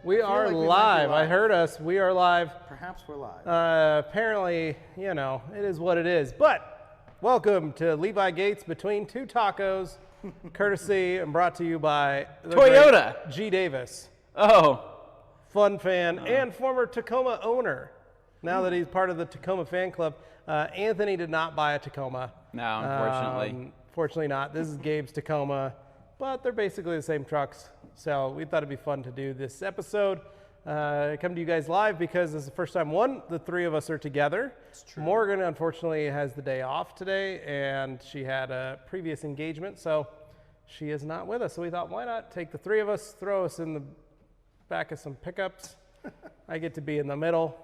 We are live. I heard us. We are live. Perhaps we're live. Apparently, you know, it is what it is. But welcome to Levi Gates Between Two Tacos, courtesy and brought to you by the Toyota. great G. Davis. Oh. Fun fan and former Tacoma owner. Now that he's part of the Tacoma fan club. Anthony did not buy a Tacoma. No, unfortunately. Fortunately not. This is Gabe's Tacoma, but they're basically the same trucks. So we thought it'd be fun to do this episode. Come to you guys live because this is the first time, the three of us are together. It's true. Morgan, unfortunately, has the day off today, and she had a previous engagement, so she is not with us. So we thought, why not take the three of us, throw us in the back of some pickups. I get to be in the middle,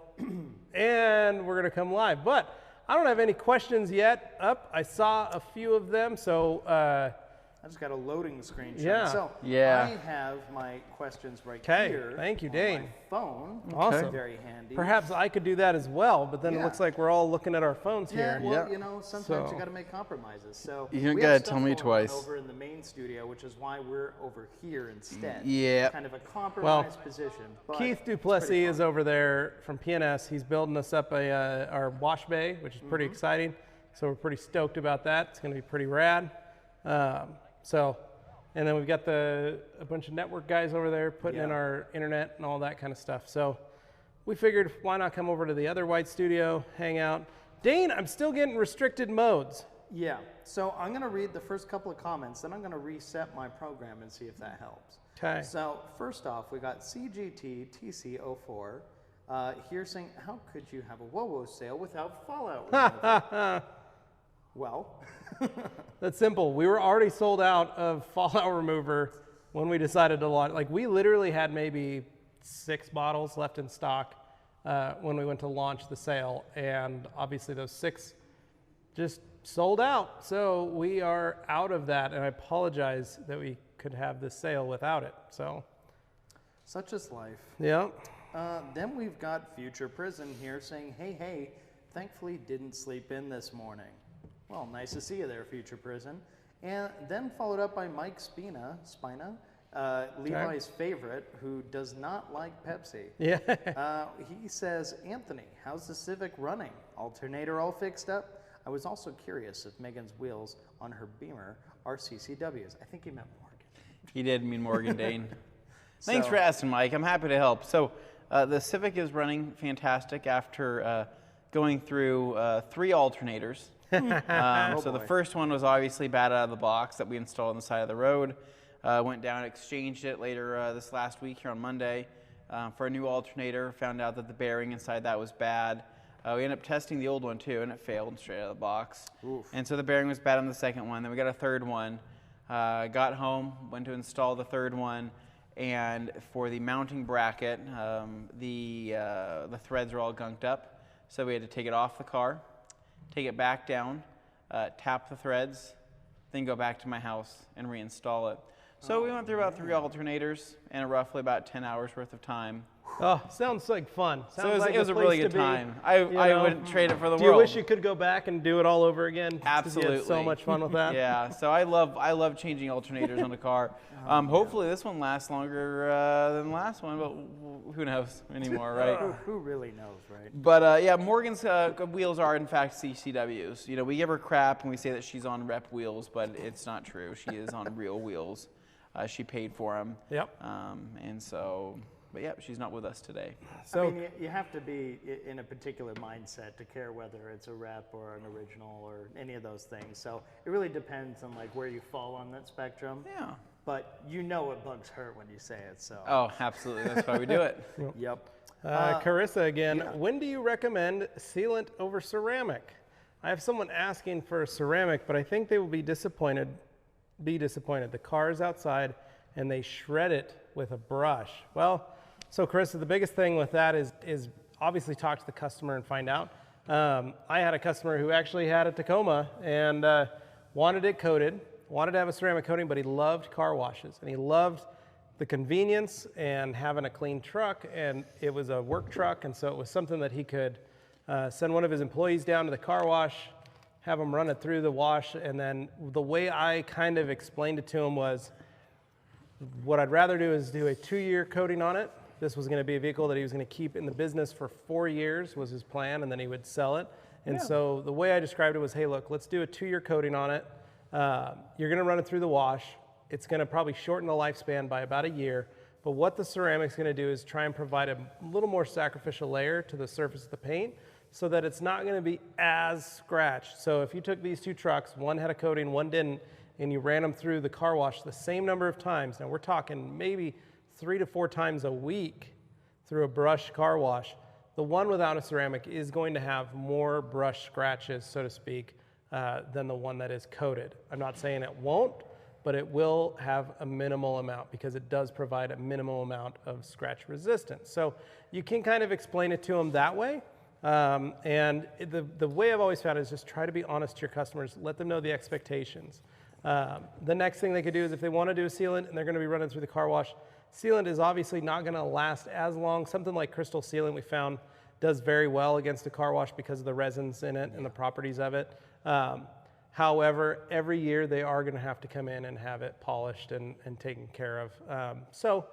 and we're going to come live. But I don't have any questions yet up. I saw a few of them, so... I just got a loading screen. Yeah. So Yeah. I have my questions right Okay. here. Thank you, on Dane. My phone. Awesome. Very handy. Perhaps I could do that as well, but then it Yeah. looks like we're all looking at our phones Yeah, here. well, you know, sometimes So- you got to make compromises. So You don't we gotta have tell stuff me going on twice. over in the main studio, which is why we're over here instead. Yeah. Kind of a compromised position. But Keith it's pretty Duplessis is fun. over there from PNS. He's building us up our wash bay, which is pretty exciting. So we're pretty stoked about that. It's going to be pretty rad. And then we've got a bunch of network guys over there putting in our internet and all that kind of stuff. So we figured, why not come over to the other white studio, hang out. Dane, I'm still getting restricted modes. Yeah. So I'm going to read the first couple of comments, then I'm going to reset my program and see if that helps. Okay. So first off, we got CGT TC04 here saying, how could you have a WoWo sale without Fallout removal? Well, That's simple. We were already sold out of Fallout Remover when we decided to launch. Like, we literally had maybe 6 bottles left in stock when we went to launch the sale. And obviously those 6 just sold out. So we are out of that. And I apologize that we could have this sale without it. So, such is life. yeah. Then we've got Future Prison here saying, hey, thankfully didn't sleep in this morning. Well, nice to see you there, Future Prison. And then followed up by Mike Spina, Levi's favorite, who does not like Pepsi. Yeah. He says, Anthony, how's the Civic running? Alternator all fixed up? I was also curious if Megan's wheels on her Beamer are CCWs. I think he meant Morgan. He did mean Morgan Dane. Thanks So- for asking, Mike. I'm happy to help. So the Civic is running fantastic after going through 3 alternators. So the first one was obviously bad out of the box that we installed on the side of the road. Went down, exchanged it later this last week here on Monday for a new alternator. Found out that the bearing inside that was bad. We ended up testing the old one too, and it failed straight out of the box. Oof. And so the bearing was bad on the second one. Then we got a third one. Got home, went to install the third one, and for the mounting bracket, the threads are all gunked up. So we had to take it off the car, take it back down, tap the threads, then go back to my house and reinstall it. So we went through about 3 alternators in roughly about 10 hours worth of time. Oh, sounds like fun. So Sounds like it was a place really to good be, time. I you know? wouldn't trade it for the Do world. you wish you could go back and do it all over again? 'Cause Absolutely. You had so much fun with that. Yeah, so I love changing alternators on the car. Hopefully this one lasts longer than the last one, but who knows anymore, right? Who really knows, right? But yeah, Morgan's wheels are in fact CCWs. You know, we give her crap and we say that she's on rep wheels, but it's not true. She is on real wheels. She paid for them. Yep. And so, but yeah, she's not with us today. So, I mean, you have to be in a particular mindset to care whether it's a rep or an original or any of those things. So it really depends on like where you fall on that spectrum. Yeah. But you know it bugs hurt when you say it, so. Oh, absolutely. That's why we do it. Yep. Carissa again, yeah. when do you recommend sealant over ceramic? I have someone asking for ceramic, but I think they will be disappointed. The car is outside and they shred it with a brush. Well, so Carissa, the biggest thing with that is obviously talk to the customer and find out. I had a customer who actually had a Tacoma and wanted it coated, wanted to have a ceramic coating, but he loved car washes and he loved the convenience and having a clean truck, and it was a work truck, and so it was something that he could send one of his employees down to the car wash, have them run it through the wash, and then the way I kind of explained it to him was, what I'd rather do is do a 2-year coating on it, this was going to be a vehicle that he was going to keep in the business for 4 years was his plan, and then he would sell it. And so the way I described it was, hey, look, let's do a 2-year coating on it. You're going to run it through the wash. It's going to probably shorten the lifespan by about a year. But what the ceramic's going to do is try and provide a little more sacrificial layer to the surface of the paint so that it's not going to be as scratched. So if you took these 2 trucks, one had a coating, one didn't, and you ran them through the car wash the same number of times, now we're talking maybe 3 to 4 times a week through a brush car wash, the one without a ceramic is going to have more brush scratches, so to speak, than the one that is coated. I'm not saying it won't, but it will have a minimal amount because it does provide a minimal amount of scratch resistance. So you can kind of explain it to them that way. And the way I've always found is just try to be honest to your customers, let them know the expectations. The next thing they could do is if they want to do a sealant and they're going to be running through the car wash, sealant is obviously not going to last as long. Something like crystal sealant we found does very well against a car wash because of the resins in it and the properties of it. However, every year they are going to have to come in and have it polished and taken care of. So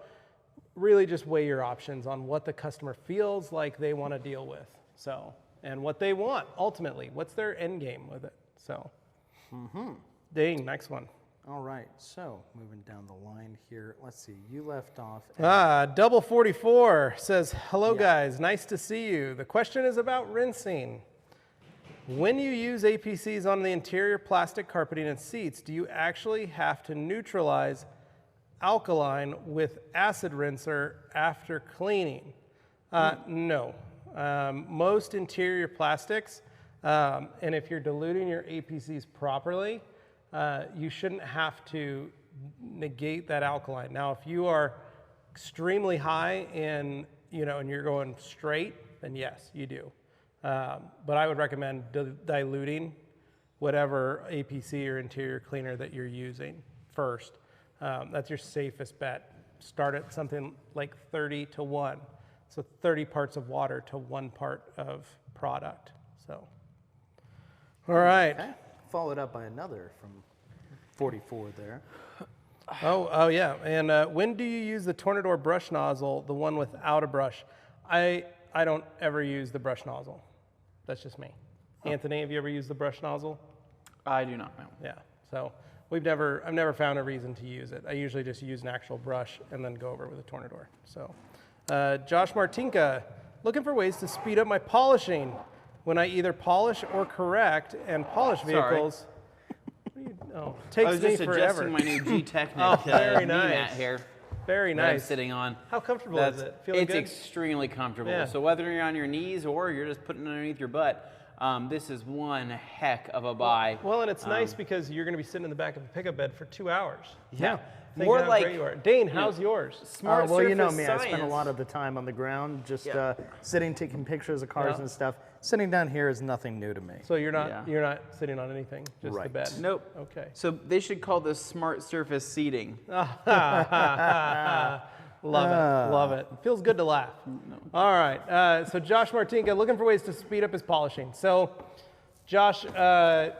really just weigh your options on what the customer feels like they want to deal with. So, and what they want ultimately, what's their end game with it. So, Dane, next one. All right, so moving down the line here, let's see, you left off at Double 44 says, hello guys, nice to see you. The question is about rinsing. When you use APCs on the interior plastic carpeting and seats, do you actually have to neutralize alkaline with acid rinser after cleaning? No. Most interior plastics, and if you're diluting your APCs properly, you shouldn't have to negate that alkaline. Now, if you are extremely high in, and you're going straight, then yes, you do. But I would recommend diluting whatever APC or interior cleaner that you're using first. That's your safest bet. Start at something like 30 to 1. So 30 parts of water to 1 part of product. So, all right. Okay. Followed up by another from 44 there. Oh yeah. And when do you use the Tornador brush nozzle, the one without a brush? I don't ever use the brush nozzle. That's just me. Anthony, have you ever used the brush nozzle? I do not know. Yeah. So I've never found a reason to use it. I usually just use an actual brush and then go over it with a Tornador. So, Josh Martinka, looking for ways to speed up my polishing when I either polish or correct and polish vehicles. Takes I was me just forever. adjusting my new G-Technic Very knee nice. mat here. Very That I'm nice. sitting on. How comfortable is it? Feeling It's good? extremely comfortable. Yeah. So whether you're on your knees or you're just putting it underneath your butt, this is one heck of a buy. Well, and it's nice because you're going to be sitting in the back of a pickup bed for 2 hours. Yeah. Think More how like great you are. Dane, how's yours? Smart well, you know surface me, I spend a science. lot of the time on the ground, just sitting, taking pictures of cars and stuff. Sitting down here is nothing new to me. So you're not sitting on anything, just the Right. bed. Nope. Okay. So they should call this smart surface seating. Love it. Feels good to laugh. All right. So Josh Martinka, looking for ways to speed up his polishing. So, Josh, as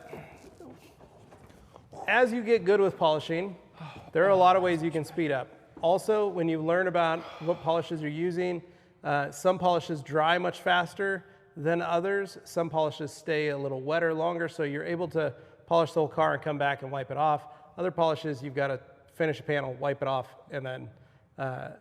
you get good with polishing, there are a lot of ways you can speed up. Also, when you learn about what polishes you're using, some polishes dry much faster than others. Some polishes stay a little wetter longer, so you're able to polish the whole car and come back and wipe it off. Other polishes, you've got to finish a panel, wipe it off, and then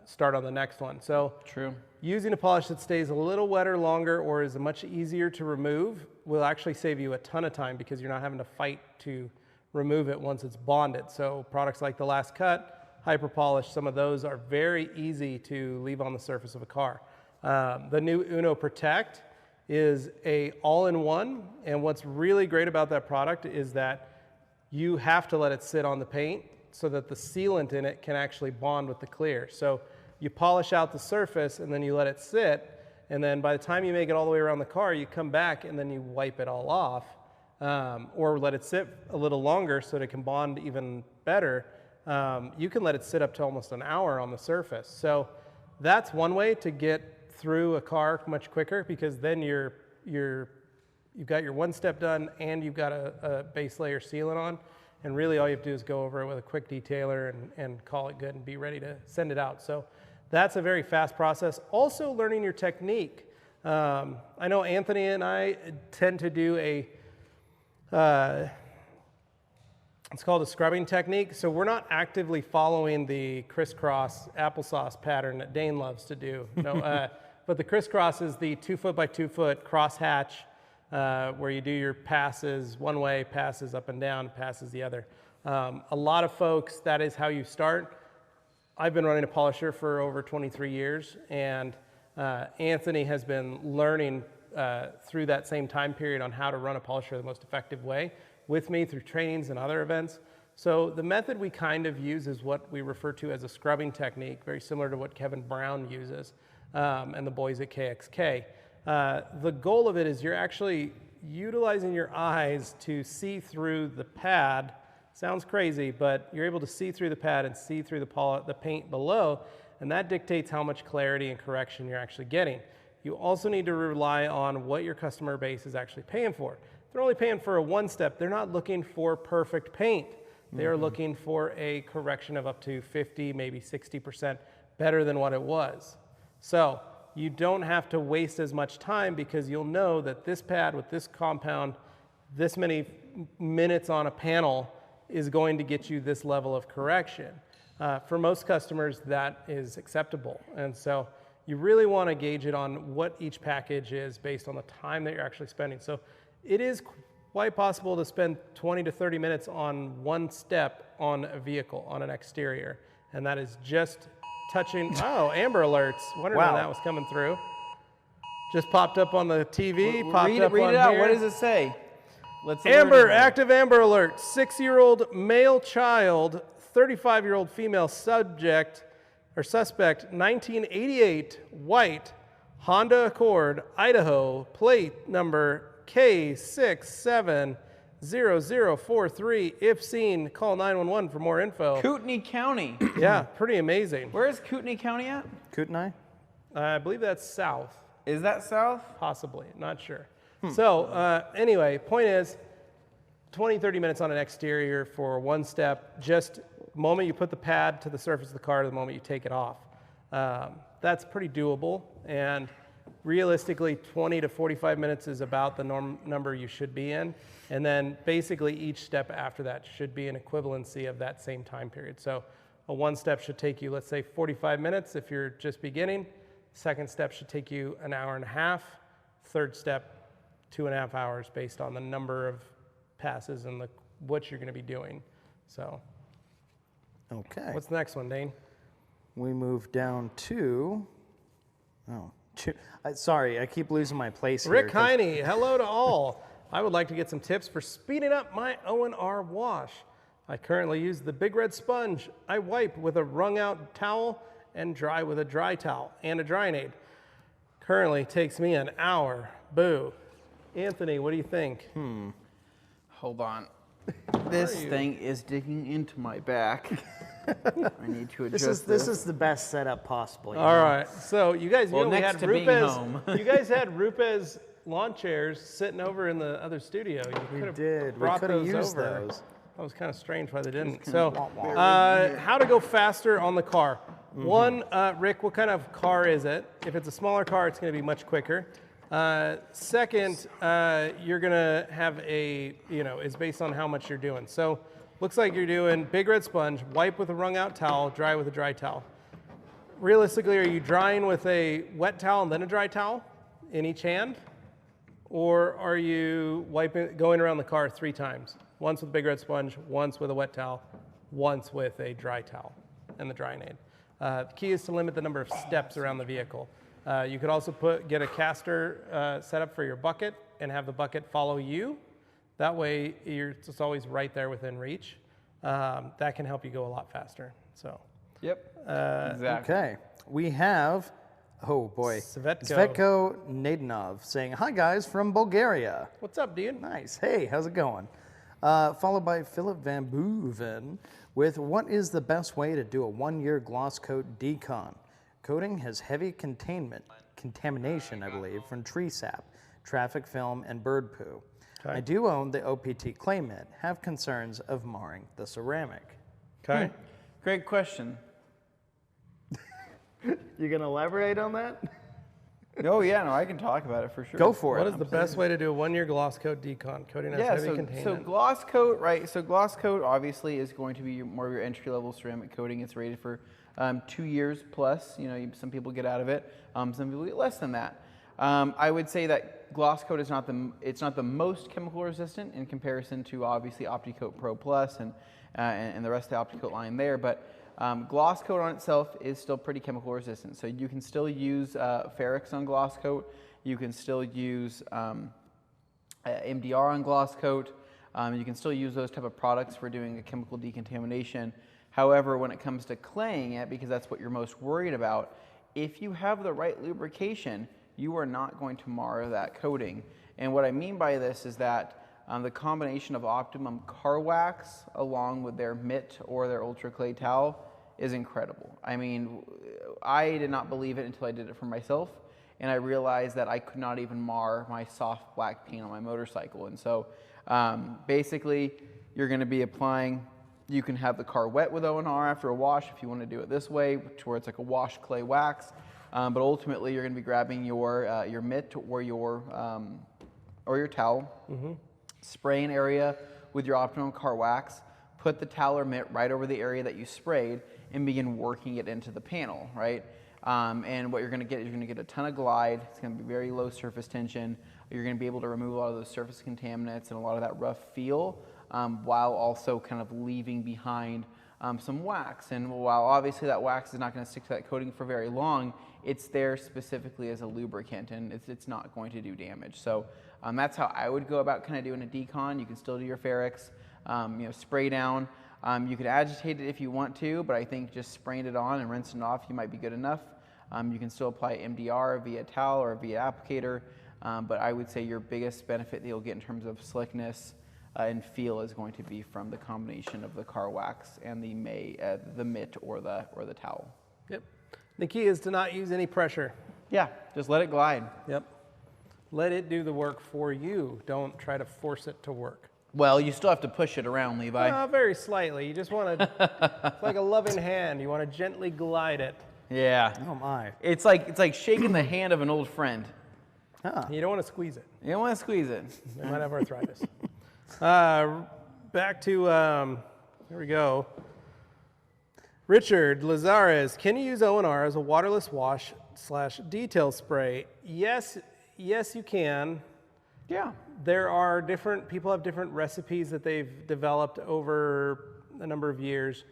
start on the next one. So True. using a polish that stays a little wetter longer or is much easier to remove will actually save you a ton of time because you're not having to fight to remove it once it's bonded. So products like the Last Cut, Hyper Polish, some of those are very easy to leave on the surface of a car. The new Uno Protect is a all-in-one, and what's really great about that product is that you have to let it sit on the paint so that the sealant in it can actually bond with the clear. So you polish out the surface and then you let it sit, and then by the time you make it all the way around the car, you come back and then you wipe it all off, or let it sit a little longer so that it can bond even better. You can let it sit up to almost an hour on the surface. So that's one way to get through a car much quicker, because then you've got your one step done and you've got a base layer sealant on, and really all you have to do is go over it with a quick detailer and call it good and be ready to send it out. So That's a very fast process. Also learning your technique. I know Anthony and I tend to do it's called a scrubbing technique. So we're not actively following the crisscross applesauce pattern that Dane loves to do. No, but the crisscross is the 2 foot by 2 foot cross hatch where you do your passes one way, passes up and down, passes the other. A lot of folks, that is how you start. I've been running a polisher for over 23 years, and Anthony has been learning through that same time period on how to run a polisher the most effective way with me through trainings and other events. So the method we kind of use is what we refer to as a scrubbing technique, very similar to what Kevin Brown uses and the boys at KXK. The goal of it is you're actually utilizing your eyes to see through the pad. Sounds crazy, but you're able to see through the pad and see through the paint below, and that dictates how much clarity and correction you're actually getting. You also need to rely on what your customer base is actually paying for. If they're only paying for a one-step, they're not looking for perfect paint. They are looking for a correction of up to 50, maybe 60% better than what it was. So you don't have to waste as much time because you'll know that this pad with this compound, this many minutes on a panel is going to get you this level of correction. For most customers, that is acceptable. And so you really want to gauge it on what each package is based on the time that you're actually spending. So it is quite possible to spend 20 to 30 minutes on one step on a vehicle, on an exterior. And that is just touching, oh, Amber Alerts. Wondering when that was coming through. Just popped up on the TV, Read it out. What does it say? Amber, active Amber Alert. 6-year-old male child, 35-year-old female suspect, 1988, white, Honda Accord, Idaho, plate number K670043. If seen, call 911 for more info. Kootenai County. Yeah, pretty amazing. Where is Kootenai County at? Kootenai? I believe that's south. Is that south? Possibly, not sure. So anyway, point is 20, 30 minutes on an exterior for one step, just the moment you put the pad to the surface of the car to the moment you take it off. That's pretty doable, and realistically 20 to 45 minutes is about the number you should be in, and then basically each step after that should be an equivalency of that same time period. So a one step should take you, let's say 45 minutes if you're just beginning. Second step should take you an hour and a half. Third step, 2.5 hours based on the number of passes and what you're going to be doing. So, okay. What's the next one, Dane? We move down to, sorry, I keep losing my place here. Rick Heine, hello to all. I would like to get some tips for speeding up my O&R wash. I currently use the Big Red Sponge. I wipe with a wrung out towel and dry with a dry towel and a drying aid. Currently takes me an hour. Boo. Anthony, what do you think? Hold on. This thing is digging into my back. I need to adjust this is the best setup possible. All right. So you guys, Well, we next had to being home. you guys had Rupes lawn chairs sitting over in the other studio. You could have brought We could have those used over. those. That was kind of strange why they didn't. So, how to go faster on the car. One, Rick, what kind of car is it? If it's a smaller car, it's going to be much quicker. Second, you're going to have it's based on how much you're doing. So, looks like you're doing Big Red Sponge, wipe with a wrung out towel, dry with a dry towel. Realistically, are you drying with a wet towel and then a dry towel in each hand? Or are you going around the car 3 times? Once with Big Red Sponge, once with a wet towel, once with a dry towel and the drying aid. The key is to limit the number of steps around the vehicle. You could also get a caster set up for your bucket and have the bucket follow you. That way, it's always right there within reach. That can help you go a lot faster. So. Yep. Exactly. Okay. We have, oh boy, Svetko Nadenov saying, "Hi guys from Bulgaria." What's up, dude? Nice. Hey, how's it going? Followed by Philip Van Boeven with, "What is the best way to do a 1-year gloss coat decon? Coating has heavy contamination, I believe, from tree sap, traffic film, and bird poo. Okay. I do own the OPT clay mitt, have concerns of marring the ceramic." Okay. Great question. You gonna elaborate on that? Oh yeah, no, I can talk about it for sure. Go for What it. is the best way to do a 1-year gloss coat decon? Coating has heavy so containment. gloss coat, right? So gloss coat obviously is going to be more of your entry level ceramic coating. It's rated for 2 years plus. You know, some people get out of it. Some people get less than that. I would say that gloss coat is not the most chemical resistant in comparison to obviously OptiCoat Pro Plus and the rest of the OptiCoat line there, but gloss coat on itself is still pretty chemical resistant. So you can still use ferrics on gloss coat. You can still use MDR on gloss coat. You can still use those type of products for doing a chemical decontamination. However, when it comes to claying it, because that's what you're most worried about, if you have the right lubrication, you are not going to mar that coating. And what I mean by this is that the combination of Optimum car wax along with their mitt or their ultra clay towel is incredible. I mean, I did not believe it until I did it for myself, and I realized that I could not even mar my soft black paint on my motorcycle. And so basically you're going to be applying, you can have the car wet with O&R after a wash if you want to do it this way, to where it's like a wash clay wax. But ultimately, you're going to be grabbing your mitt or your towel, spray an area with your Optimum car wax, put the towel or mitt right over the area that you sprayed, and begin working it into the panel, right? And what you're going to get is you're going to get a ton of glide. It's going to be very low surface tension. You're going to be able to remove a lot of those surface contaminants and a lot of that rough feel, while also kind of leaving behind some wax. And while obviously that wax is not going to stick to that coating for very long, it's there specifically as a lubricant, and it's not going to do damage. So that's how I would go about kind of doing a decon. You can still do your ferrics, spray down. You could agitate it if you want to, but I think just spraying it on and rinsing it off, you might be good enough. You can still apply MDR via towel or via applicator, but I would say your biggest benefit that you'll get in terms of slickness and feel is going to be from the combination of the car wax and the mitt or the towel. Yep. The key is to not use any pressure. Yeah, just let it glide. Yep. Let it do the work for you. Don't try to force it to work. Well, you still have to push it around, Levi. Very slightly. You just want to, it's like a loving hand. You want to gently glide it. Yeah. Oh my. It's like shaking the hand of an old friend. Huh. You don't want to squeeze it. You don't want to squeeze it. They might have arthritis. Back to, here we go. Richard Lazares, can you use O&R as a waterless wash / detail spray? Yes, you can. Yeah. There are people have different recipes that they've developed over a number of years.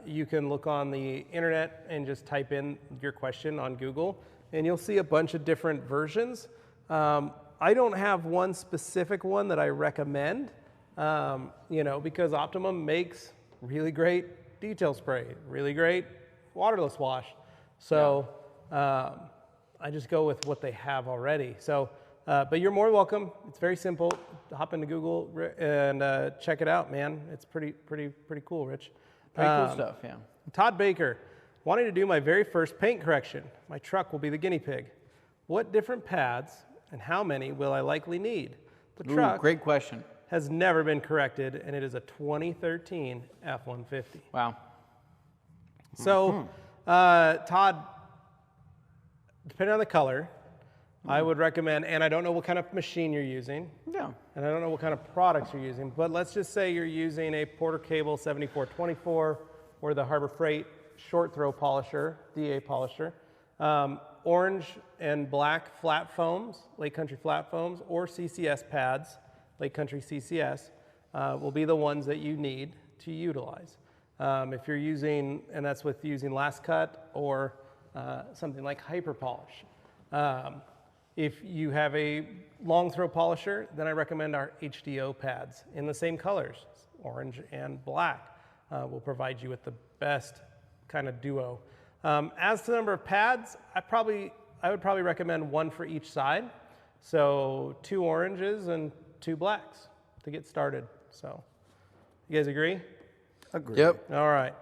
You can look on the internet and just type in your question on Google, and you'll see a bunch of different versions. I don't have one specific one that I recommend, because Optimum makes really great detail spray, really great waterless wash. So I just go with what they have already. So, but you're more welcome. It's very simple. Hop into Google and check it out, man. It's pretty cool, Rich. Pretty cool stuff, yeah. Todd Baker, wanting to do my very first paint correction. My truck will be the guinea pig. What different pads and how many will I likely need? The truck Great question. has never been corrected, and it is a 2013 F-150. Wow. So, Todd, depending on the color, I would recommend, and I don't know what kind of machine you're using, Yeah. and I don't know what kind of products you're using, but let's just say you're using a Porter Cable 7424 or the Harbor Freight short throw polisher, DA polisher, orange and black flat foams, Lake Country flat foams, or CCS pads, Lake Country CCS, will be the ones that you need to utilize. If you're using, and that's with using Last Cut or something like Hyper Polish. If you have a long throw polisher, then I recommend our HDO pads in the same colors, orange and black. Will provide you with the best kind of duo. As to the number of pads, I would probably recommend one for each side. So 2 oranges and 2 blacks to get started. So, you guys agree? Agree. Yep. All right.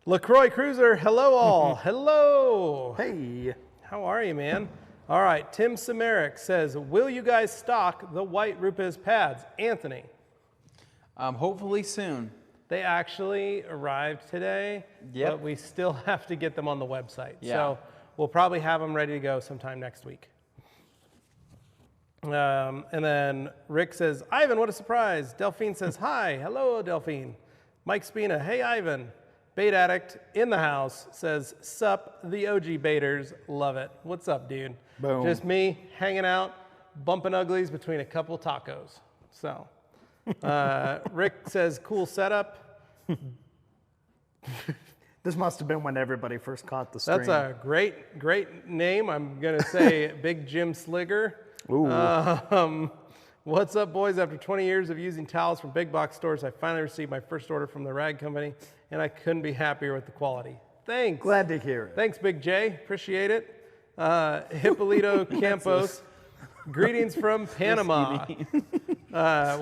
LaCroix Cruiser, hello all. Hello. Hey. How are you, man? All right. Tim Samaric says, will you guys stock the white Rupes pads? Anthony. Hopefully soon. They actually arrived today, Yep. but we still have to get them on the website. Yeah. So we'll probably have them ready to go sometime next week. And then Rick says, Ivan, what a surprise. Delphine says, hi. Hello, Delphine. Mike Spina, hey, Ivan. Bait Addict in the house says, sup, the OG baiters. Love it. What's up, dude? Boom. Just me hanging out, bumping uglies between a couple tacos. So Rick says, cool setup. This must have been when everybody first caught the stream. That's a great name. I'm going to say Big Jim Sligger. Ooh. What's up, boys? After 20 years of using towels from big box stores, I finally received my first order from the rag company, and I couldn't be happier with the quality. Thanks. Glad to hear it. Thanks, Big J. Appreciate it. Hippolito Campos. Greetings from Panama.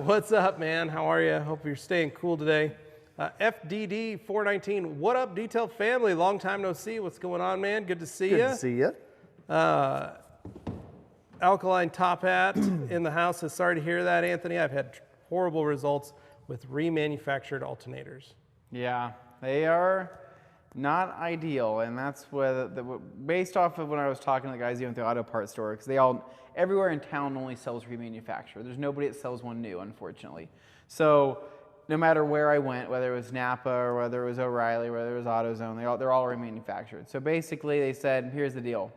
What's up, man? How are you? Hope you're staying cool today. FDD 419. What up, Detail family? Long time no see. What's going on, man? Good to see you. Good to see you. Alkaline Top Hat in the house says, sorry to hear that, Anthony. I've had horrible results with remanufactured alternators. Yeah, they are not ideal, and that's what, based off of when I was talking to the guys even at the auto parts store, because everywhere in town only sells remanufactured. There's nobody that sells one new, unfortunately. So no matter where I went, whether it was Napa or whether it was O'Reilly, whether it was AutoZone, they're all remanufactured. So basically they said, here's the deal.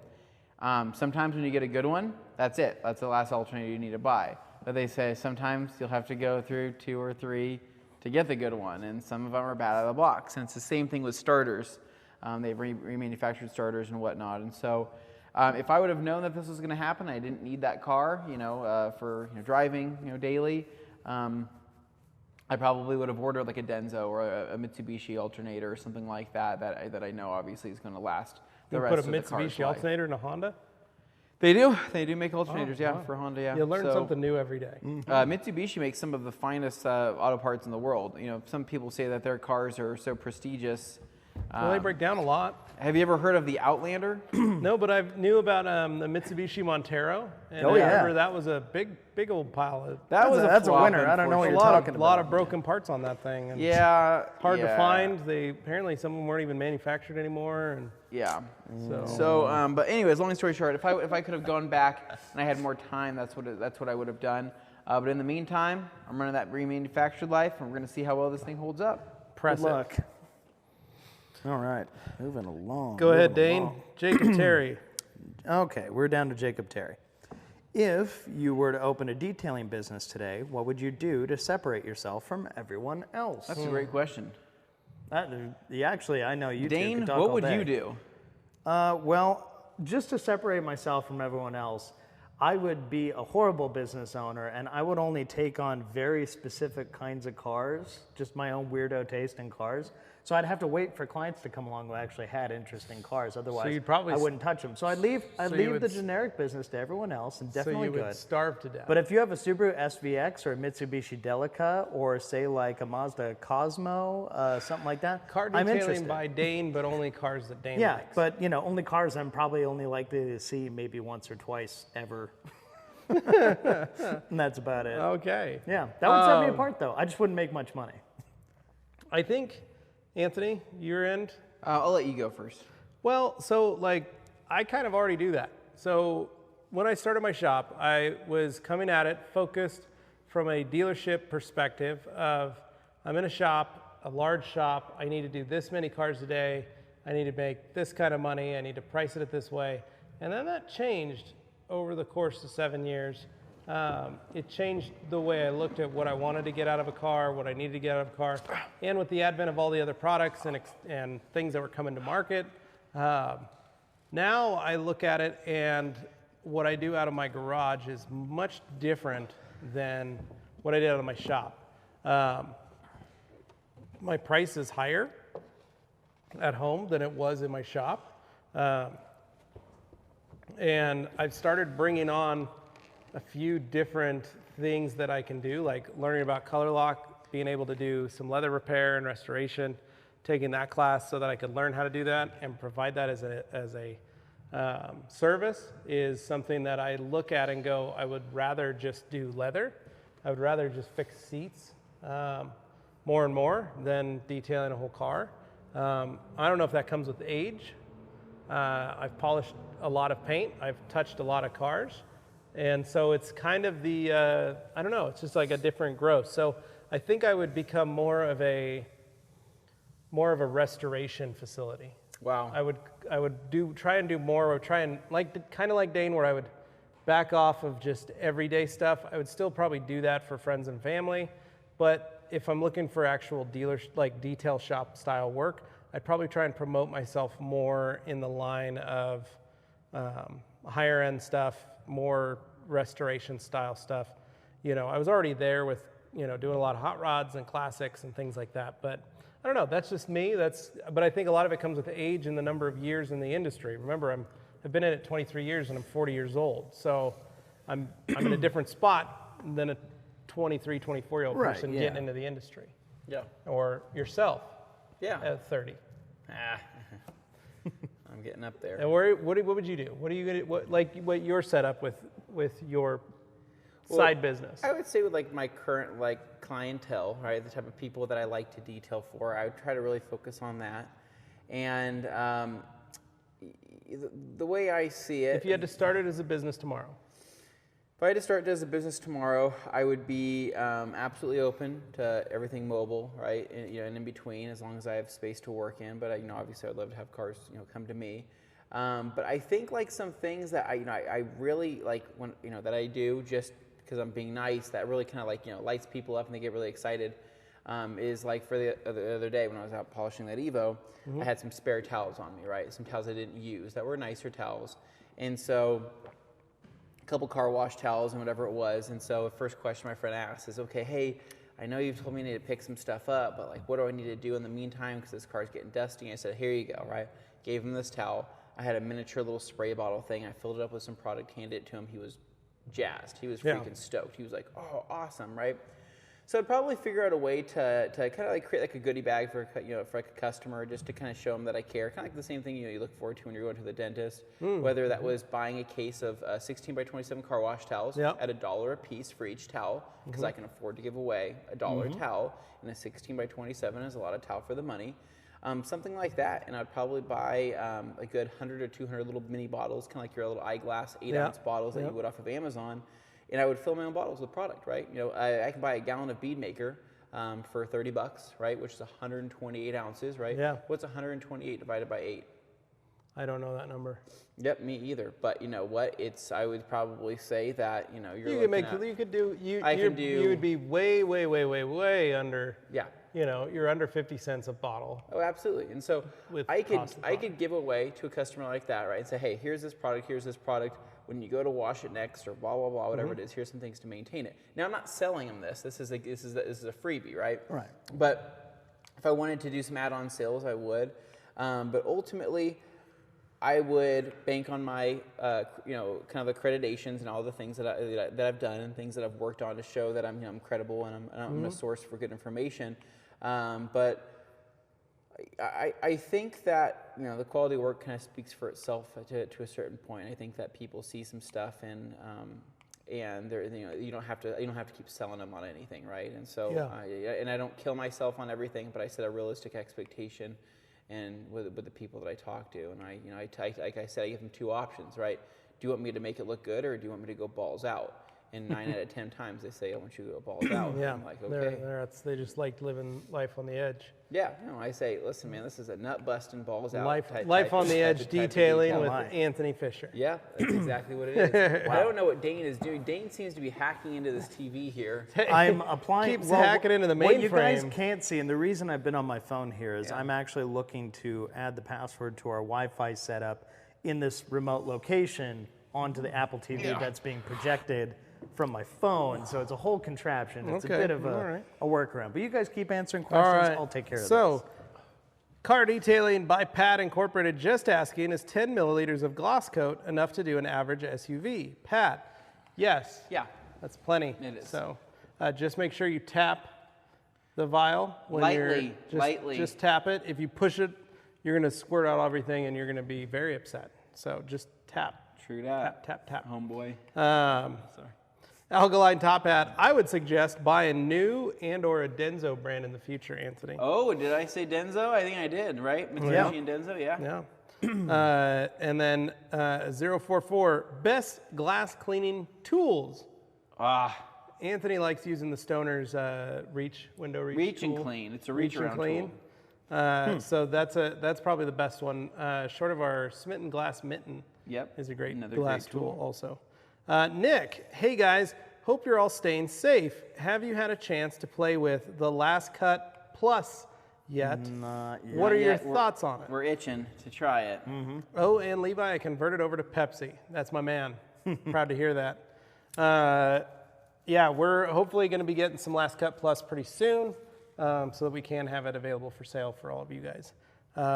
Sometimes when you get a good one, that's it. That's the last alternator you need to buy. But they say sometimes you'll have to go through 2 or 3 to get the good one, and some of them are bad out of the box. And it's the same thing with starters. They've remanufactured starters and whatnot. And so if I would have known that this was going to happen, I didn't need that car, for driving, daily. I probably would have ordered like a Denso or a Mitsubishi alternator or something like that I know obviously is going to last the rest of the car's Put a Mitsubishi life. alternator in a Honda? They do make alternators, wow. for Honda, yeah. You learn something new every day. Mitsubishi makes some of the finest auto parts in the world. Some people say that their cars are so prestigious. Well, they break down a lot. Have you ever heard of the Outlander? No, but I knew about the Mitsubishi Montero. And Oh, I yeah. remember that was a big old pile of... That's a flop, winner. I don't know what a you're lot talking of, about. lot of broken parts on that thing. And Yeah. hard to find. Apparently some of them weren't even manufactured anymore. And Yeah. so But anyways, long story short, if I could have gone back and I had more time, that's what I would have done. But in the meantime, I'm running that remanufactured life, and we're going to see how well this thing holds up. press Good it. luck. All right, moving along. Go ahead, moving Dane. along. Jacob Terry. Okay, we're down to Jacob Terry. If you were to open a detailing business today, what would you do to separate yourself from everyone else? That's a great question. Actually, I know you two Dane, could talk what all would day. you do? Well, just to separate myself from everyone else, I would be a horrible business owner, and I would only take on very specific kinds of cars, just my own weirdo taste in cars. So I'd have to wait for clients to come along who actually had interesting cars. Otherwise, you'd probably I wouldn't touch them. So I'd leave you would the generic business to everyone else, and So definitely you would good. starve to death. But if you have a Subaru SVX or a Mitsubishi Delica, or say like a Mazda Cosmo, something like that, Car I'm detailing interested. by Dane, but only cars that Dane Yeah, likes. but only cars I'm probably only likely to see maybe once or twice ever. And that's about it. Okay. Yeah, that would set me apart though. I just wouldn't make much money. I think, Anthony, your end. I'll let you go first. Well, so I kind of already do that. So when I started my shop, I was coming at it focused from a dealership perspective of I'm in a shop, a large shop, I need to do this many cars a day, I need to make this kind of money, I need to price it this way. And then that changed over the course of 7 years. It changed the way I looked at what I wanted to get out of a car, what I needed to get out of a car, and with the advent of all the other products and things that were coming to market. Now I look at it, and what I do out of my garage is much different than what I did out of my shop. My price is higher at home than it was in my shop. And I've started bringing on a few different things that I can do, like learning about color lock, being able to do some leather repair and restoration, taking that class so that I could learn how to do that and provide that as a service is something that I look at and go, I would rather just do leather. I would rather just fix seats. more and more than detailing a whole car. I don't know if that comes with age. I've polished a lot of paint. I've touched a lot of cars. And so it's kind of the, I don't know, it's just like a different growth. So I think I would become more of a restoration facility. Wow. I would try and do more, or try and kind of like Dane, where I would back off of just everyday stuff. I would still probably do that for friends and family, but if I'm looking for actual detail shop style work, I'd probably try and promote myself more in the line of higher end stuff, more restoration style stuff. I was already there with doing a lot of hot rods and classics and things like that, but I don't know, that's just me. But I think a lot of it comes with age and the number of years in the industry. Remember, I've been in it 23 years and I'm 40 years old. So I'm in a different spot than a 23, 24-year-old person getting into the industry. Yeah. Or yourself. Yeah. At 30. I'm getting up there. And what would you do? What are you gonna what your setup with your side business? I would say with my current clientele, right, the type of people that I like to detail for, I would try to really focus on that. And the way I see it, if you had to start it as a business tomorrow, if I had to start it as a business tomorrow, I would be absolutely open to everything mobile, right, and in between, as long as I have space to work in. But obviously, I'd love to have cars, come to me. But I think some things that I really like when that I do just because I'm being nice, that really kind of lights people up and they get really excited. Is for the other day when I was out polishing that Evo, I had some spare towels on me, right? Some towels I didn't use that were nicer towels, and so a couple car wash towels and whatever it was. And so the first question my friend asked is, okay, hey, I know you've told me I need to pick some stuff up, but what do I need to do in the meantime because this car's getting dusty? And I said, here you go, right? Gave him this towel. I had a miniature little spray bottle thing. I filled it up with some product, handed it to him. He was jazzed. He was freaking stoked. He was like, oh, awesome, right? So I'd probably figure out a way to kind of create a goodie bag for a customer, just to kind of show them that I care. Kind of the same thing you look forward to when you're going to the dentist. Whether that was buying a case of 16 by 27 car wash towels at $1 a piece for each towel, because I can afford to give away $1 a towel, and a 16 by 27 is a lot of towel for the money. Something like that, and I'd probably buy a good 100 or 200 little mini bottles, kind of like your little eyeglass 8-ounce bottles that you would off of Amazon. And I would fill my own bottles with product, right? I can buy a gallon of bead maker for $30, right? Which is 128 ounces, right? Yeah. What's 128 divided by 8? I don't know that number. Yep, me either. But you know what? I would probably say that you would be way under. Yeah. You're under 50 cents a bottle. Oh, absolutely. And so I could give away to a customer like that, right? And say, hey, here's this product. When you go to wash it next, or blah blah blah, whatever it is, here's some things to maintain it. Now, I'm not selling them this. This is a freebie, right? Right. But if I wanted to do some add-on sales, I would. But ultimately, I would bank on my kind of accreditations and all the things that I've done and things that I've worked on to show that I'm credible and I'm a source for good information. But I think that the quality of work kind of speaks for itself to a certain point. I think that people see some stuff and you don't have to keep selling them on anything, right? And so I don't kill myself on everything, but I set a realistic expectation and with the people that I talk to, and like I said, I give them two options, right? Do you want me to make it look good, or do you want me to go balls out? And 9 out of 10 times they say, I want you to go balls out. Yeah, I'm like, okay. They just like living life on the edge. Yeah, I say, listen, man, this is a nut busting balls out. Life on the edge detailing with Anthony Fisher. Yeah, that's exactly what it is. Wow. I don't know what Dane is doing. Dane seems to be hacking into this TV here. I'm applying. Keeps hacking into the mainframe. What you guys can't see, and the reason I've been on my phone here is I'm actually looking to add the password to our Wi-Fi setup in this remote location onto the Apple TV that's being projected from my phone, so it's a whole contraption. It's a bit of a workaround. But you guys keep answering questions. I'll take care of this. So, car detailing by Pat Incorporated just asking, is 10 milliliters of gloss coat enough to do an average SUV? Pat, yes. Yeah. That's plenty. It is. So, just make sure you tap the vial when lightly. Just tap it. If you push it, you're going to squirt out everything, and you're going to be very upset. So just tap. True that. Tap. Homeboy. Sorry. Alkaline top hat. I would suggest buy a new and or a Denso brand in the future, Anthony. Oh, did I say Denso? I think I did, right? Mitsubishi and Denso, yeah. Yeah. And then 044, best glass cleaning tools. Anthony likes using the Stoner's window reach Reach tool. and clean. It's a reach around clean. tool. So that's probably the best one. Short of our Smitten Glass Mitten. Yep. Is a great Another glass great tool also. Nick, hey guys, hope you're all staying safe. Have you had a chance to play with the Last Cut Plus yet? Not yet. What are your yet. thoughts on it? We're itching to try it. Oh, and Levi, I converted over to Pepsi. That's my man. Proud to hear that. Yeah, we're hopefully going to be getting some Last Cut Plus pretty soon so that we can have it available for sale for all of you guys.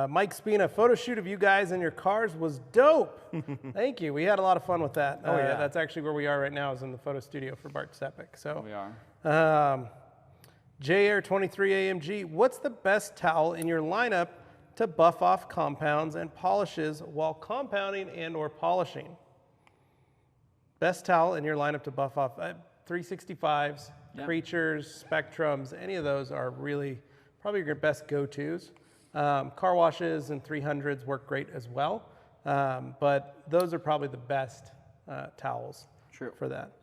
Mike Spina, photo shoot of you guys in your cars was dope. Thank you. We had a lot of fun with that. Oh, yeah. That's actually where we are right now is in the photo studio for Bart's Epic. So We are. JR23AMG, what's the best towel in your lineup to buff off compounds and polishes while compounding and or polishing? Best towel in your lineup to buff off 365s, Yep. Creatures, Spectrums, any of those are really probably your best go-tos. Car washes and 300s work great as well, but those are probably the best towels for that.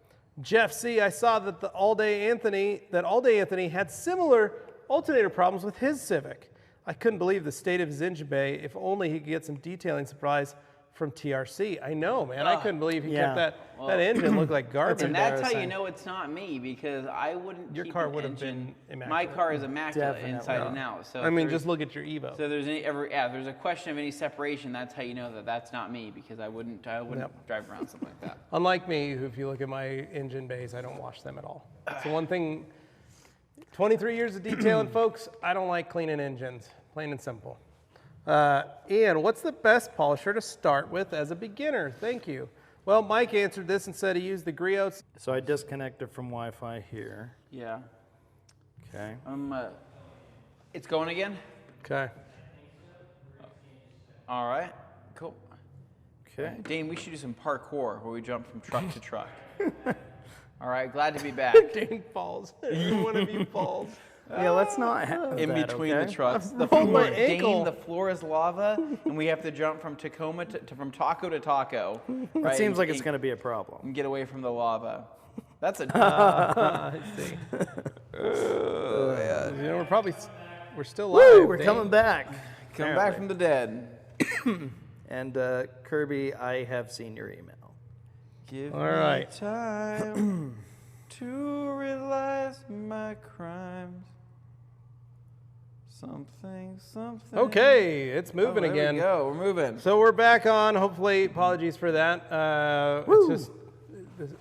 Jeff C, I saw that All Day Anthony had similar alternator problems with his Civic. I couldn't believe the state of his engine bay. If only he could get some detailing supplies from TRC. I know, man. I couldn't believe he kept that engine look like garbage. And that's how you know it's not me, because I wouldn't Your keep car an would have engine. been immaculate. My car is immaculate Definitely. inside and out. So I mean, just look at your Evo. So there's there's a question of any separation. That's how you know that that's not me, because I wouldn't drive around something like that. Unlike me, who, if you look at my engine bays, I don't wash them at all. So one thing, 23 years of detailing, folks, I don't like cleaning engines, plain and simple. Ian, what's the best polisher to start with as a beginner? Thank you. Well, Mike answered this and said he used the Griots. So I disconnected from Wi-Fi here. Yeah. Okay. It's going again? Okay. All right. Cool. Okay. Dane, we should do some parkour where we jump from truck to truck. All right. Glad to be back. Dane falls. One of you falls. Yeah, let's not have In that, between okay? the trucks. The rolled floor, my ankle. Dane, the floor is lava, and we have to jump from from taco to taco. Right? It seems like it's and going to be a problem. get away from the lava. That's a I see. You know, we're still live. Woo, we're Dane. coming back. come back from the dead. And Kirby, I have seen your email. Give All right. me time to realize my crimes. Something. Okay, it's moving there again. We go. We're moving. So we're back on. Hopefully, apologies for that. It's just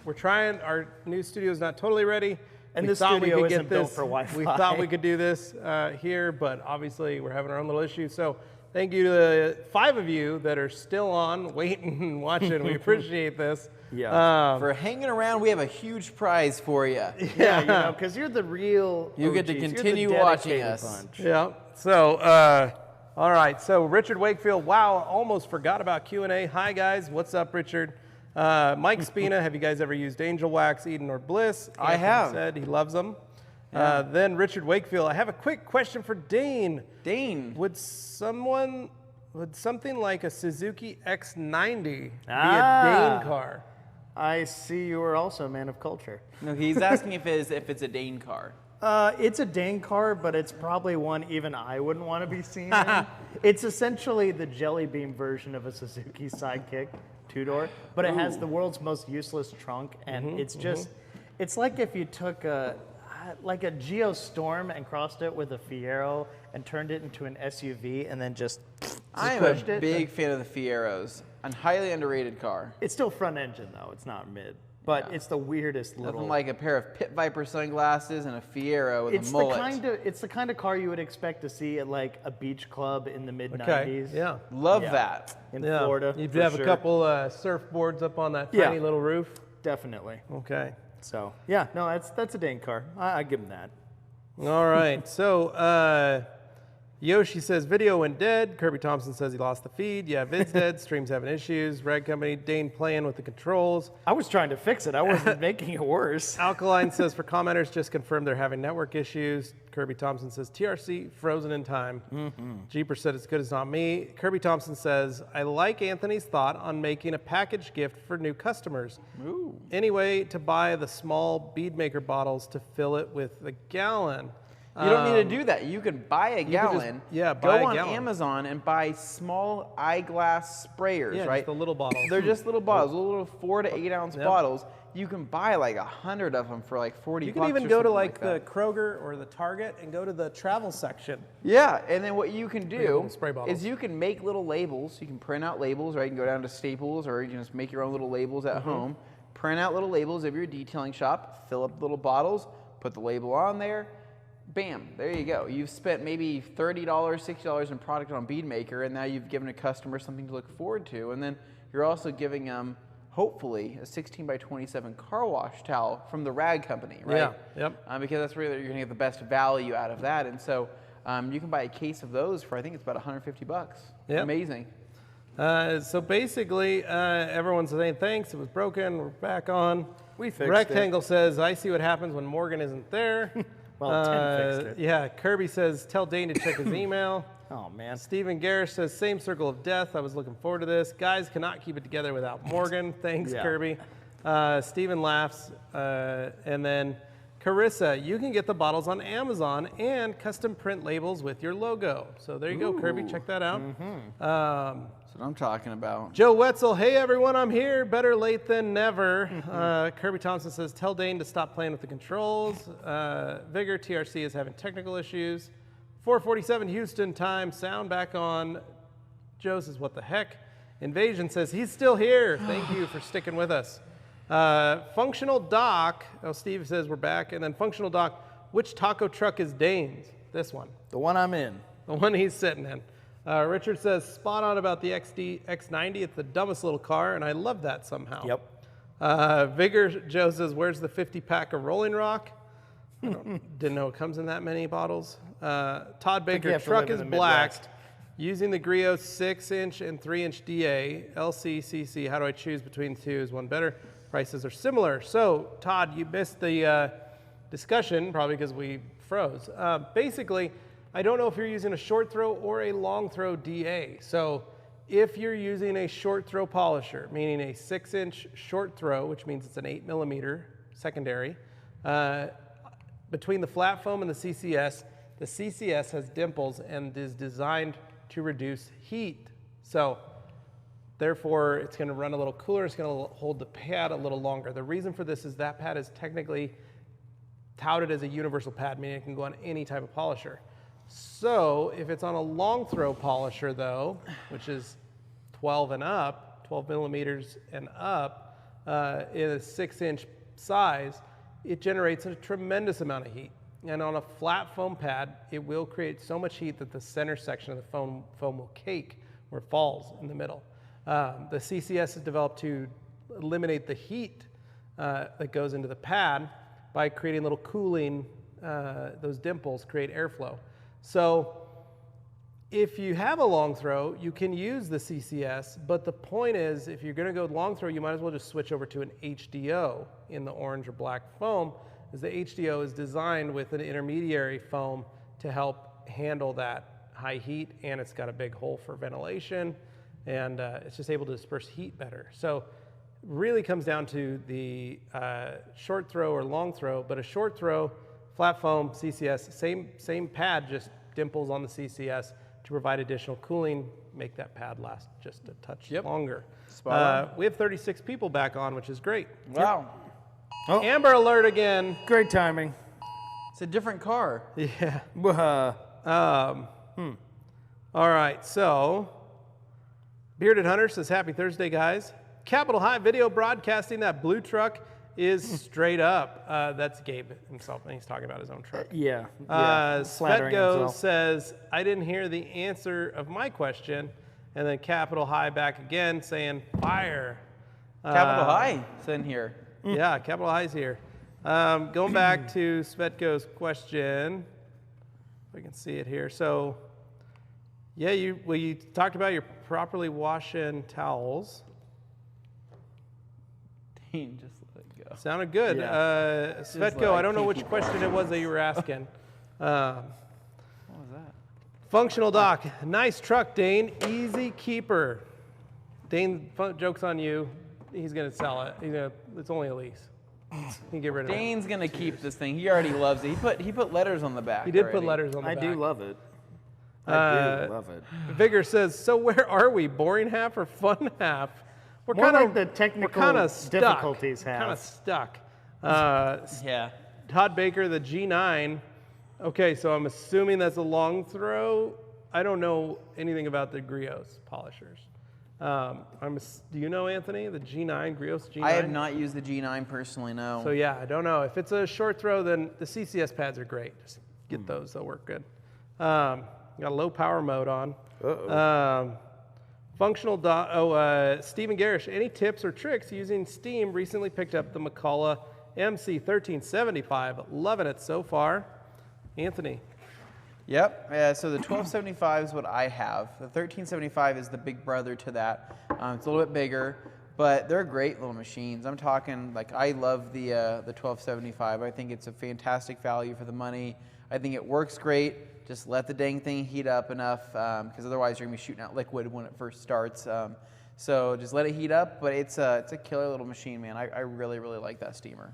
we're trying. Our new studio is not totally ready. And we the thought we studio could isn't get built this. for Wi-Fi. We thought we could do this here, but obviously we're having our own little issues. So thank you to the 5 of you that are still on, waiting and watching. We appreciate this. Yeah. For hanging around, we have a huge prize for you. Yeah, you know, because you're the real You get to OGs. You're the continue watching dedicated us. bunch. Yeah. So, all right. So Richard Wakefield. Wow, almost forgot about Q&A. Hi guys, what's up, Richard? Mike Spina. Have you guys ever used Angel Wax, Eden, or Bliss? I Anthony have. Said he loves them. Then Richard Wakefield. I have a quick question for Dane. Dane. Would something like a Suzuki X90 be a Dane car? I see you are also a man of culture. No, he's asking if it's a Dane car. It's a Dane car, but it's probably one even I wouldn't want to be seen in. It's essentially the Jelly Beam version of a Suzuki Sidekick 2-door, but it has the world's most useless trunk, and it's just, it's like if you took a Geostorm and crossed it with a Fiero and turned it into an SUV and then just I am pushed a it. big fan of the Fieros. A highly underrated car. It's still front engine though, it's not mid. But Yeah. it's the weirdest little. Nothing like a pair of Pit Viper sunglasses and a Fiero with It's a mullet. the kind of car you would expect to see at like a beach club in the mid Okay. '90s. Yeah. Love Yeah. that. In Yeah. Florida. You'd for have sure. a couple surfboards up on that Yeah. tiny little roof. Definitely. Okay. So yeah, no, that's a Dane car. I give him that. All right. So Yoshi says video went dead. Kirby Thompson says he lost the feed. Yeah, vid's dead. Stream's having issues. Rag Company, Dane playing with the controls. I was trying to fix it. I wasn't making it worse. Alkaline says for commenters, just confirmed they're having network issues. Kirby Thompson says TRC frozen in time. Jeeper said it's good as not me. Kirby Thompson says, I like Anthony's thought on making a package gift for new customers. Ooh. Anyway, to buy the small bead maker bottles to fill it with the gallon. You don't need to do that. You can buy a gallon. buy go a on gallon. Amazon and buy small eyeglass sprayers, Yeah, right? just the little bottles. They're just little bottles, little 4 to 8 ounce bottles. You can buy like 100 of them for like 40 You bucks. can even or go to something like the that. Kroger or the Target and go to the travel section. Yeah, and then what you can do little spray bottles. is you can make little labels. You can print out labels, right? You can go down to Staples or you can just make your own little labels at home. Print out little labels of your detailing shop, fill up the little bottles, put the label on there. Bam, there you go. You've spent maybe $30, $60 in product on Bead Maker, and now you've given a customer something to look forward to. And then you're also giving them, hopefully, a 16 by 27 car wash towel from the Rag Company, right? Yeah, yep. Because that's where you're going to get the best value out of that. And so you can buy a case of those for, I think it's about 150 bucks. Yep. Amazing. So basically, everyone's saying thanks. It was broken. We're back on. We fixed Rectangle says, I see what happens when Morgan isn't there. Well, Tim fixed it. Yeah, Kirby says, tell Dane to check his email. Oh, man. Stephen Garish says, same circle of death. I was looking forward to this. Guys cannot keep it together without Morgan. Thanks, Yeah. Kirby. Stephen laughs. And then Carissa, you can get the bottles on Amazon and custom print labels with your logo. So there you go, Kirby. Check that out. That's what I'm talking about. Joe Wetzel, hey everyone, I'm here. Better late than never. Kirby Thompson says, tell Dane to stop playing with the controls. Vigor, TRC is having technical issues. 4:47 Houston time, sound back on. Joe says, what the heck? Invasion says, he's still here. Thank you for sticking with us. Functional Doc, Steve says we're back. And then Functional Doc, which taco truck is Dane's? This one. The one I'm in. The one he's sitting in. Richard says, spot on about the X90. It's the dumbest little car, and I love that somehow. Yep. Vigor Joe says, where's the 50-pack of Rolling Rock? Didn't know it comes in that many bottles. Todd you Baker, have to truck live is in the black. Midwest. Using the Griot 6-inch and 3-inch DA, LCCC, how do I choose between the two? Is one better? Prices are similar. So, Todd, you missed the discussion, probably because we froze. Basically, I don't know if you're using a short throw or a long throw DA. So if you're using a short throw polisher, meaning a 6-inch short throw, which means it's an 8mm secondary, between the flat foam and the CCS has dimples and is designed to reduce heat. So therefore, it's going to run a little cooler. It's going to hold the pad a little longer. The reason for this is that pad is technically touted as a universal pad, meaning it can go on any type of polisher. So if it's on a long throw polisher though, which is 12 and up, 12 millimeters and up, in a 6-inch size, it generates a tremendous amount of heat. And on a flat foam pad, it will create so much heat that the center section of the foam will cake or it falls in the middle. The CCS is developed to eliminate the heat that goes into the pad by creating little cooling, those dimples create airflow. So if you have a long throw, you can use the CCS, but the point is, if you're going to go long throw, you might as well just switch over to an HDO in the orange or black foam, as the HDO is designed with an intermediary foam to help handle that high heat, and it's got a big hole for ventilation, and it's just able to disperse heat better. So it really comes down to the short throw or long throw, but a short throw, flat foam, CCS, same pad, just dimples on the CCS to provide additional cooling, make that pad last just a touch longer. We have 36 people back on, which is great. Wow. Oh. Amber alert again. Great timing. It's a different car. Yeah. Uh, All right, so Bearded Hunter says, happy Thursday, guys. Capitol High Video Broadcasting, that blue truck is straight up. That's Gabe himself, and he's talking about his own truck. yeah. Flattering Svetgo himself. says, I didn't hear the answer of my question. And then Capitol High back again saying, fire. Capital High is in here. Yeah, Capitol High's here. Going back to Svetko's question, if I can see it here. So Yeah, you talked about your properly wash-in towels. Dane, just let it go. Sounded good. Yeah. Svetko, I don't know which question it was that you were asking. What was that? Functional dock. Nice truck, Dane. Easy keeper. Dane, joke's on you. He's going to sell it. It's only a lease. You can get rid of it. Dane's gonna keep this thing. He already loves it. He put letters on the back. He did already. put letters on the I back. do love it. I do love it. Vigor says, so where are we? Boring half or fun half? We're More kind like the technical difficulties half. Kind of stuck. Yeah. Todd Baker, the G9. Okay, so I'm assuming that's a long throw. I don't know anything about the Grios polishers. Do you know, Anthony, the G9, Grios G9? I have not used the G9 personally, no. So yeah, I don't know. If it's a short throw, then the CCS pads are great. Just get those, they'll work good. Got a low power mode on. Functional Stephen Garish, any tips or tricks using steam? Recently picked up the McCullough MC1375. Loving it so far. Anthony. Yep. So the 1275 is what I have. The 1375 is the big brother to that. It's a little bit bigger, but they're great little machines. I'm talking like I love the 1275. I think it's a fantastic value for the money. I think it works great. Just let the dang thing heat up enough, because otherwise you're gonna be shooting out liquid when it first starts. So just let it heat up. But it's a killer little machine, man. I really like that steamer.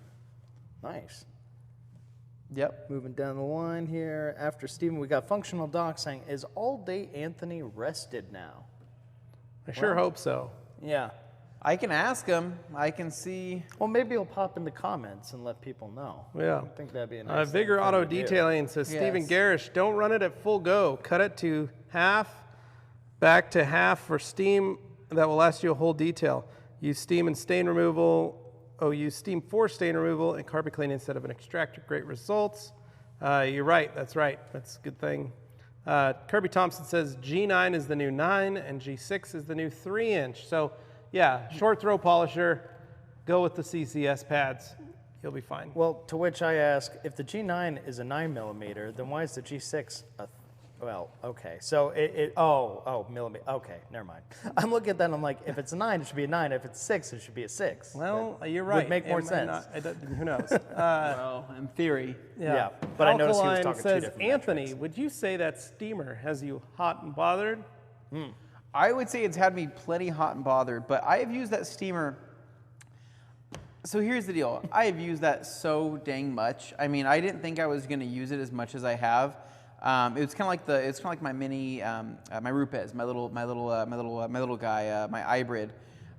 Nice. Yep. Moving down the line here. After Steven, we got Functional Doc saying, is all day Anthony rested now? I sure hope so. Yeah. I can ask him. I can see. Well, maybe he'll pop in the comments and let people know. Yeah. I think that'd be a nice Vigor thing for Auto him to do. Detailing says, Stephen Yes. Garish, don't run it at full go. Cut it to half, back to half for steam that will last you a whole detail. Use steam and stain removal. Use steam for stain removal and carpet cleaning instead of an extractor. Great results. You're right. That's right. That's a good thing. Kirby Thompson says G9 is the new 9 and G6 is the new 3-inch. So, yeah, short throw polisher. Go with the CCS pads. You'll be fine. Well, to which I ask, if the G9 is a 9mm, then why is the G6 a well, okay. So millimeter. Okay, never mind. I'm looking at that and I'm like, if it's a 9, it should be a 9. If it's 6, it should be a 6. Well, you're right. Would make more It might sense. not- who knows? Well, in theory. Yeah, but I noticed he was Alkaline talking two says, different Anthony, metrics. would you say that steamer has you hot and bothered? I would say it's had me plenty hot and bothered, but I have used that steamer. So here's the deal. I have used that so dang much. I mean, I didn't think I was going to use it as much as I have. It's kind of like my mini, my Rupes, my little guy, my hybrid.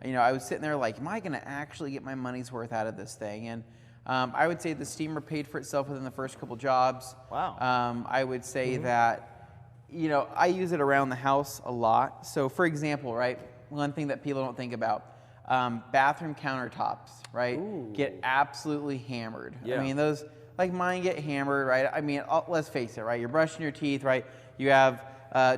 You know, I was sitting there like, am I going to actually get my money's worth out of this thing? And I would say the steamer paid for itself within the first couple jobs. Wow. I would say that, you know, I use it around the house a lot. So for example, right, one thing that people don't think about, bathroom countertops, right, get absolutely hammered. Yeah. I mean, those, like mine get hammered, right? I mean, let's face it, right? You're brushing your teeth, right? You have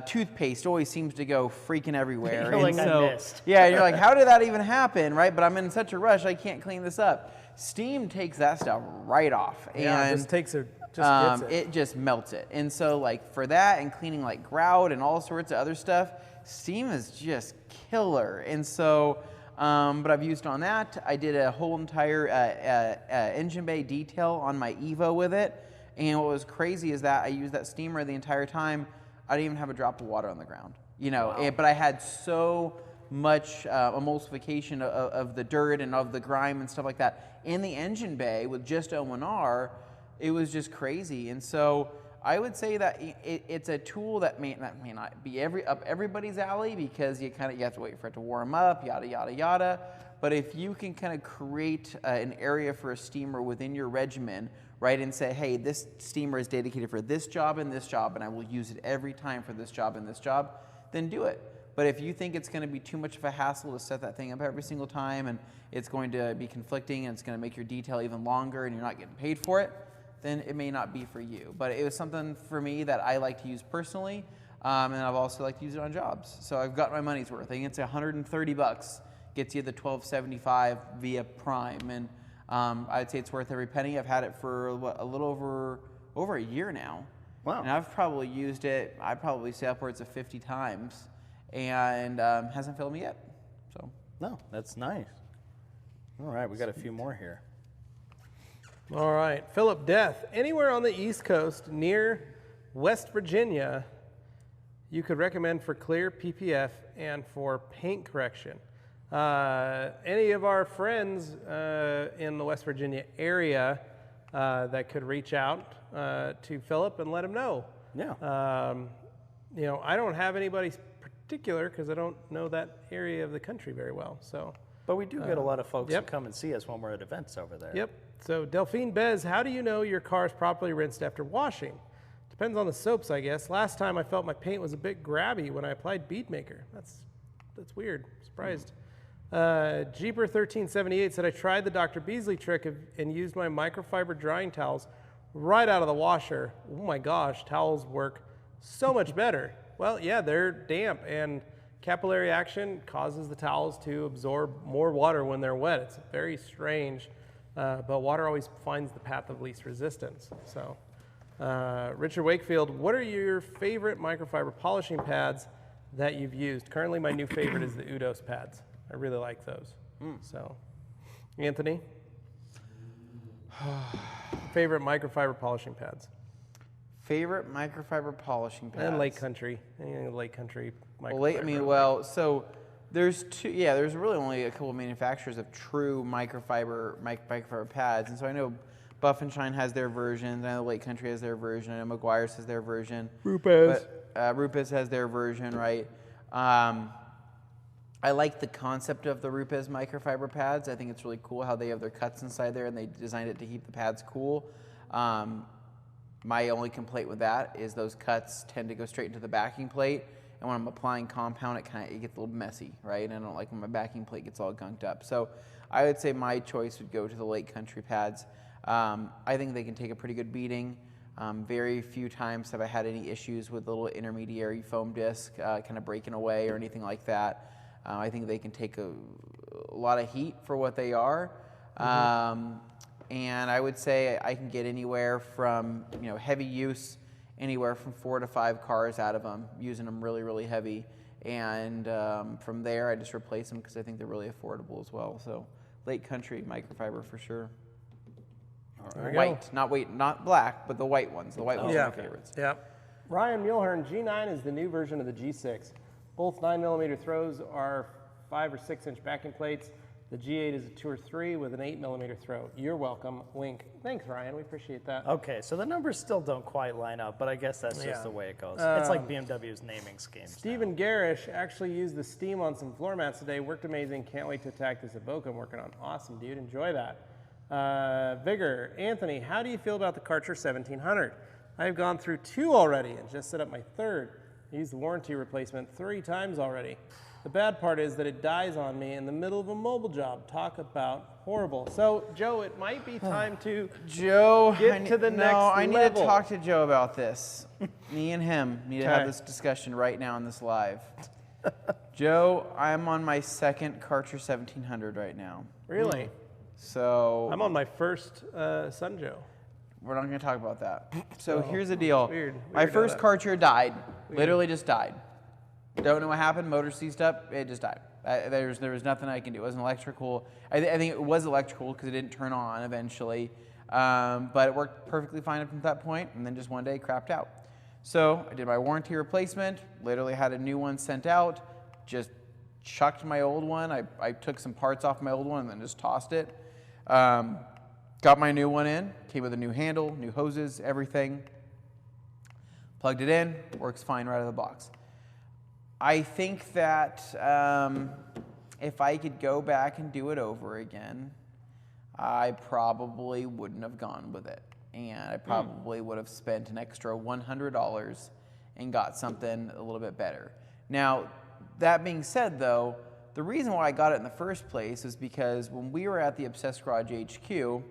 toothpaste always seems to go freaking everywhere. You're like, I missed. Yeah, you're like, how did that even happen, right? But I'm in such a rush, I can't clean this up. Steam takes that stuff right off. Yeah, it and just takes it, just gets it. it just melts it. And so like for that and cleaning like grout and all sorts of other stuff, steam is just killer. And so, but I've used on that. I did a whole entire engine bay detail on my Evo with it. And what was crazy is that I used that steamer the entire time. I didn't even have a drop of water on the ground, you know, but I had so much emulsification of the dirt and of the grime and stuff like that in the engine bay with just O&R. It was just crazy. And so I would say that it's a tool that may not be up everybody's alley, because you have to wait for it to warm up, yada, yada, yada. But if you can kind of create an area for a steamer within your regimen, right, and say, hey, this steamer is dedicated for this job, and I will use it every time for this job and this job, then do it. But if you think it's going to be too much of a hassle to set that thing up every single time, and it's going to be conflicting, and it's going to make your detail even longer, and you're not getting paid for it, then it may not be for you. But it was something for me that I like to use personally, and I've also liked to use it on jobs. So I've got my money's worth. I think it's $130, gets you the 1275 via Prime, and I'd say it's worth every penny. I've had it for a little over a year now, Wow. And I've probably used it, I'd probably say upwards of 50 times, and hasn't failed me yet. So. No, that's nice. All right, we got a few more here. All right, Philip Death. Anywhere on the East Coast near West Virginia, you could recommend for clear PPF and for paint correction. Any of our friends in the West Virginia area that could reach out to Philip and let him know. Yeah. You know, I don't have anybody particular because I don't know that area of the country very well. So, But we do get a lot of folks yep. who come and see us when we're at events over there. Yep. So Delphine Bez, how do you know your car is properly rinsed after washing? Depends on the soaps, I guess. Last time I felt my paint was a bit grabby when I applied bead maker. That's weird. Surprised. Jeeper 1378 said I tried the Dr. Beasley trick and used my microfiber drying towels right out of the washer. Oh my gosh, towels work so much better. Well, yeah, they're damp, and capillary action causes the towels to absorb more water when they're wet. It's very strange, but water always finds the path of least resistance. So, Richard Wakefield, what are your favorite microfiber polishing pads that you've used? Currently, my new favorite is the Udos pads. I really like those. So, Anthony, favorite microfiber polishing pads? Favorite microfiber polishing pads? And Lake Country. Anything Lake Country microfiber. So there's two. Yeah, there's really only a couple of manufacturers of true microfiber pads, and so I know Buff and Shine has their version. I know Lake Country has their version. I know McGuire's has their version. Rupes. Rupes has their version, right? I like the concept of the Rupes microfiber pads. I think it's really cool how they have their cuts inside there, and they designed it to keep the pads cool. My only complaint with that is those cuts tend to go straight into the backing plate, and when I'm applying compound, it gets a little messy, right? And I don't like when my backing plate gets all gunked up. So I would say my choice would go to the Lake Country pads. I think they can take a pretty good beating. Very few times have I had any issues with the little intermediary foam disc kind of breaking away or anything like that. I think they can take a lot of heat for what they are. And I would say I can get anywhere from, heavy use, anywhere from 4 to 5 cars out of them, using them really, really heavy. And from there, I just replace them because I think they're really affordable as well. So Lake Country microfiber for sure. White, not black, but the white ones. The white ones are my favorites. Yeah. Ryan Mulhern, G9 is the new version of the G6. Both 9mm throws are 5 or 6 inch backing plates. The G8 is a 2 or 3 with an 8mm throw. You're welcome. Wink. Thanks, Ryan. We appreciate that. Okay, so the numbers still don't quite line up, but I guess that's just the way it goes. It's like BMW's naming schemes. Stephen Garish actually used the steam on some floor mats today. Worked amazing. Can't wait to attack this Evoque I'm working on. Awesome, dude. Enjoy that. Vigor. Anthony, how do you feel about the Karcher 1700? I've gone through 2 already and just set up my 3rd. I used the warranty replacement 3 times already. The bad part is that it dies on me in the middle of a mobile job. Talk about horrible. So, Joe, it might be time to get to the next level. I need to talk to Joe about this. Me and him need to have this discussion right now on this live. Joe, I'm on my 2nd Karcher 1700 right now. Really? So I'm on my first Sun Joe. We're not going to talk about that. So here's the deal. Weird my first Karcher died. Literally just died. Don't know what happened. Motor seized up. It just died. There was nothing I can do. It wasn't electrical. I think it was electrical because it didn't turn on eventually. But it worked perfectly fine up to that point, and then just one day crapped out. So I did my warranty replacement. Literally had a new one sent out. Just chucked my old one. I took some parts off my old one and then just tossed it. Got my new one in. Came with a new handle, new hoses, everything. Plugged it in. Works fine right out of the box. I think that if I could go back and do it over again, I probably wouldn't have gone with it. And I probably would have spent an extra $100 and got something a little bit better. Now, that being said, though, the reason why I got it in the first place is because when we were at the Obsessed Garage HQ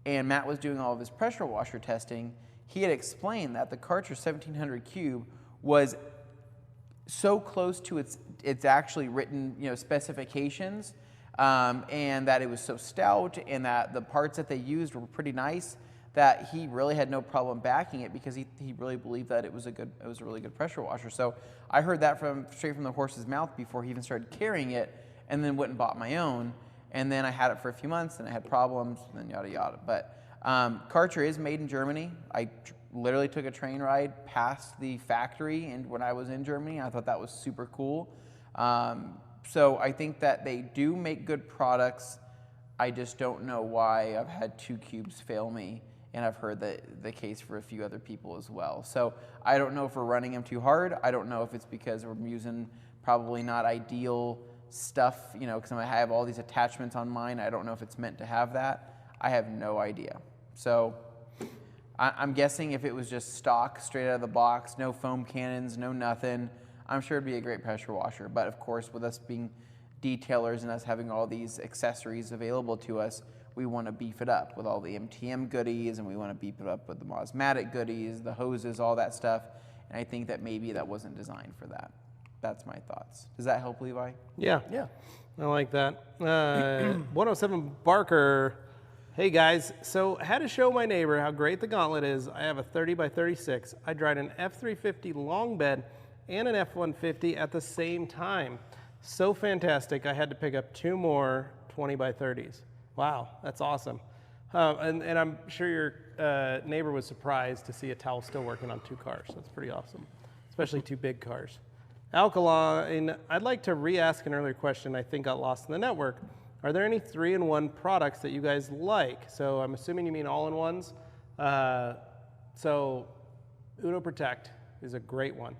and Matt was doing all of his pressure washer testing, he had explained that the Karcher 1700 Cube was so close to its actually written specifications, and that it was so stout, and that the parts that they used were pretty nice, that he really had no problem backing it because he really believed that it was a really good pressure washer. So I heard that straight from the horse's mouth before he even started carrying it, and then went and bought my own. And then I had it for a few months, and I had problems, and then yada yada. But Karcher is made in Germany. I literally took a train ride past the factory, and when I was in Germany, I thought that was super cool. So I think that they do make good products. I just don't know why I've had 2 cubes fail me, and I've heard the case for a few other people as well. So I don't know if we're running them too hard. I don't know if it's because we're using probably not ideal stuff, because I have all these attachments on mine. I don't know if it's meant to have that. I have no idea. So I'm guessing if it was just stock, straight out of the box, no foam cannons, no nothing, I'm sure it'd be a great pressure washer. But of course, with us being detailers and us having all these accessories available to us, we want to beef it up with all the MTM goodies, and we want to beef it up with the Mosmatic goodies, the hoses, all that stuff. And I think that maybe that wasn't designed for that. That's my thoughts. Does that help, Levi? Yeah. I like that. 107 Barker. Hey guys, so had to show my neighbor how great the Gauntlet is. I have a 30 by 36. I dried an F350 long bed and an F150 at the same time. So fantastic. I had to pick up 2 more 20 by 30s. Wow, that's awesome. And I'm sure your neighbor was surprised to see a towel still working on 2 cars. That's pretty awesome, especially 2 big cars. Alkaline, I'd like to re-ask an earlier question I think got lost in the network. Are there any 3-in-1 products that you guys like? So I'm assuming you mean all-in-ones. So Uno Protect is a great one.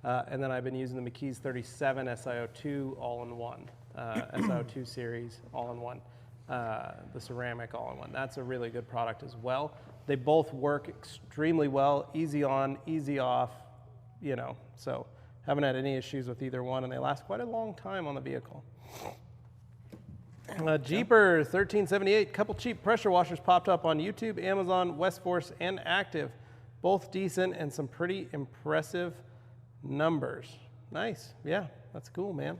And then I've been using the McKee's 37 SiO2 all-in-one, SiO2 series all-in-one, the ceramic all-in-one. That's a really good product as well. They both work extremely well, easy on, easy off, so haven't had any issues with either one, and they last quite a long time on the vehicle. Jeeper 1378, couple cheap pressure washers popped up on YouTube, Amazon, Westforce, and Active. Both decent and some pretty impressive numbers. Nice. Yeah, that's cool, man.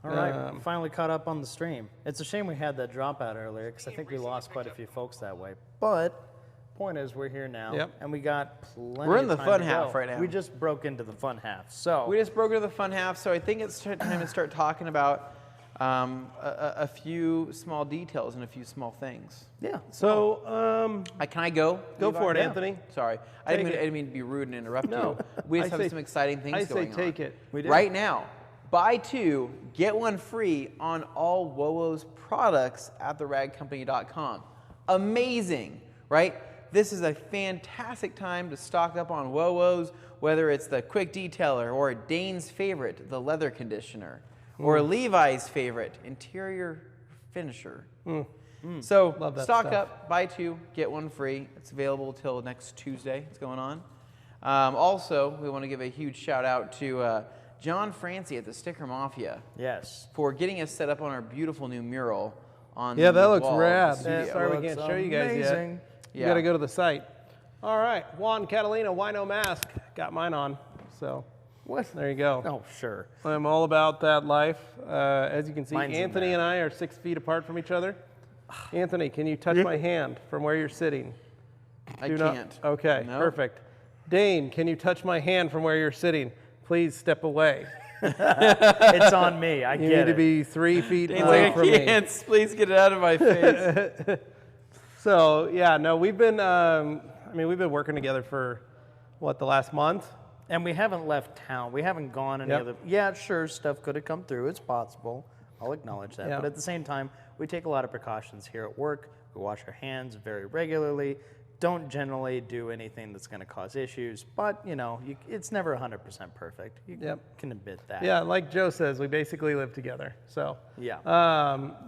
All right, finally caught up on the stream. It's a shame we had that dropout earlier because I think we lost quite a few folks that way. But point is, we're here now, and we got plenty. We're in the of time fun to half go. right now. We just broke into the fun half, so We just broke into the fun half, so I think it's time to start talking about a few small details and a few small things. yeah. So, Can I go? go Levi? for it, Yeah. Anthony. Sorry, I didn't mean to be rude and interrupt you. We just have some exciting things going on. I say take it. We do. Right now, buy 2, get 1 free on all WOWO's products at theragcompany.com. Amazing, right? This is a fantastic time to stock up on WOWO's, whether it's the Quick Detailer or Dane's favorite, the leather conditioner, or Levi's favorite, interior finisher. So Love that stock stuff. up, buy 2, get 1 free. It's available till next Tuesday. It's going on. Also, we want to give a huge shout out to John Francie at the Sticker Mafia Yes. for getting us set up on our beautiful new mural on Yeah, the that looks wall of rad. the studio. Sorry we can't show you guys yet. amazing. You got to go to the site. All right, Juan Catalina, Wino Mask. Got mine on, so What? there you go. Oh, sure. I'm all about that life. As you can see, Mine's in Anthony there. and I are 6 feet apart from each other. Anthony, can you touch my hand from where you're sitting? I Do not- can't. Okay, No. perfect. Dane, can you touch my hand from where you're sitting? Please step away. It's on me. I You get need to it. be 3 feet Dane's away like, from I me. can't. Please get it out of my face. So yeah, no, we've been. We've been working together for what, the last month? And we haven't left town. We haven't gone any Yep. other. Yeah, sure, stuff could have come through. It's possible. I'll acknowledge that. Yeah. But at the same time, we take a lot of precautions here at work. We wash our hands very regularly. Don't generally do anything that's going to cause issues. But, it's never 100% perfect. You Yep. can admit that. Yeah, like Joe says, we basically live together. So Yeah.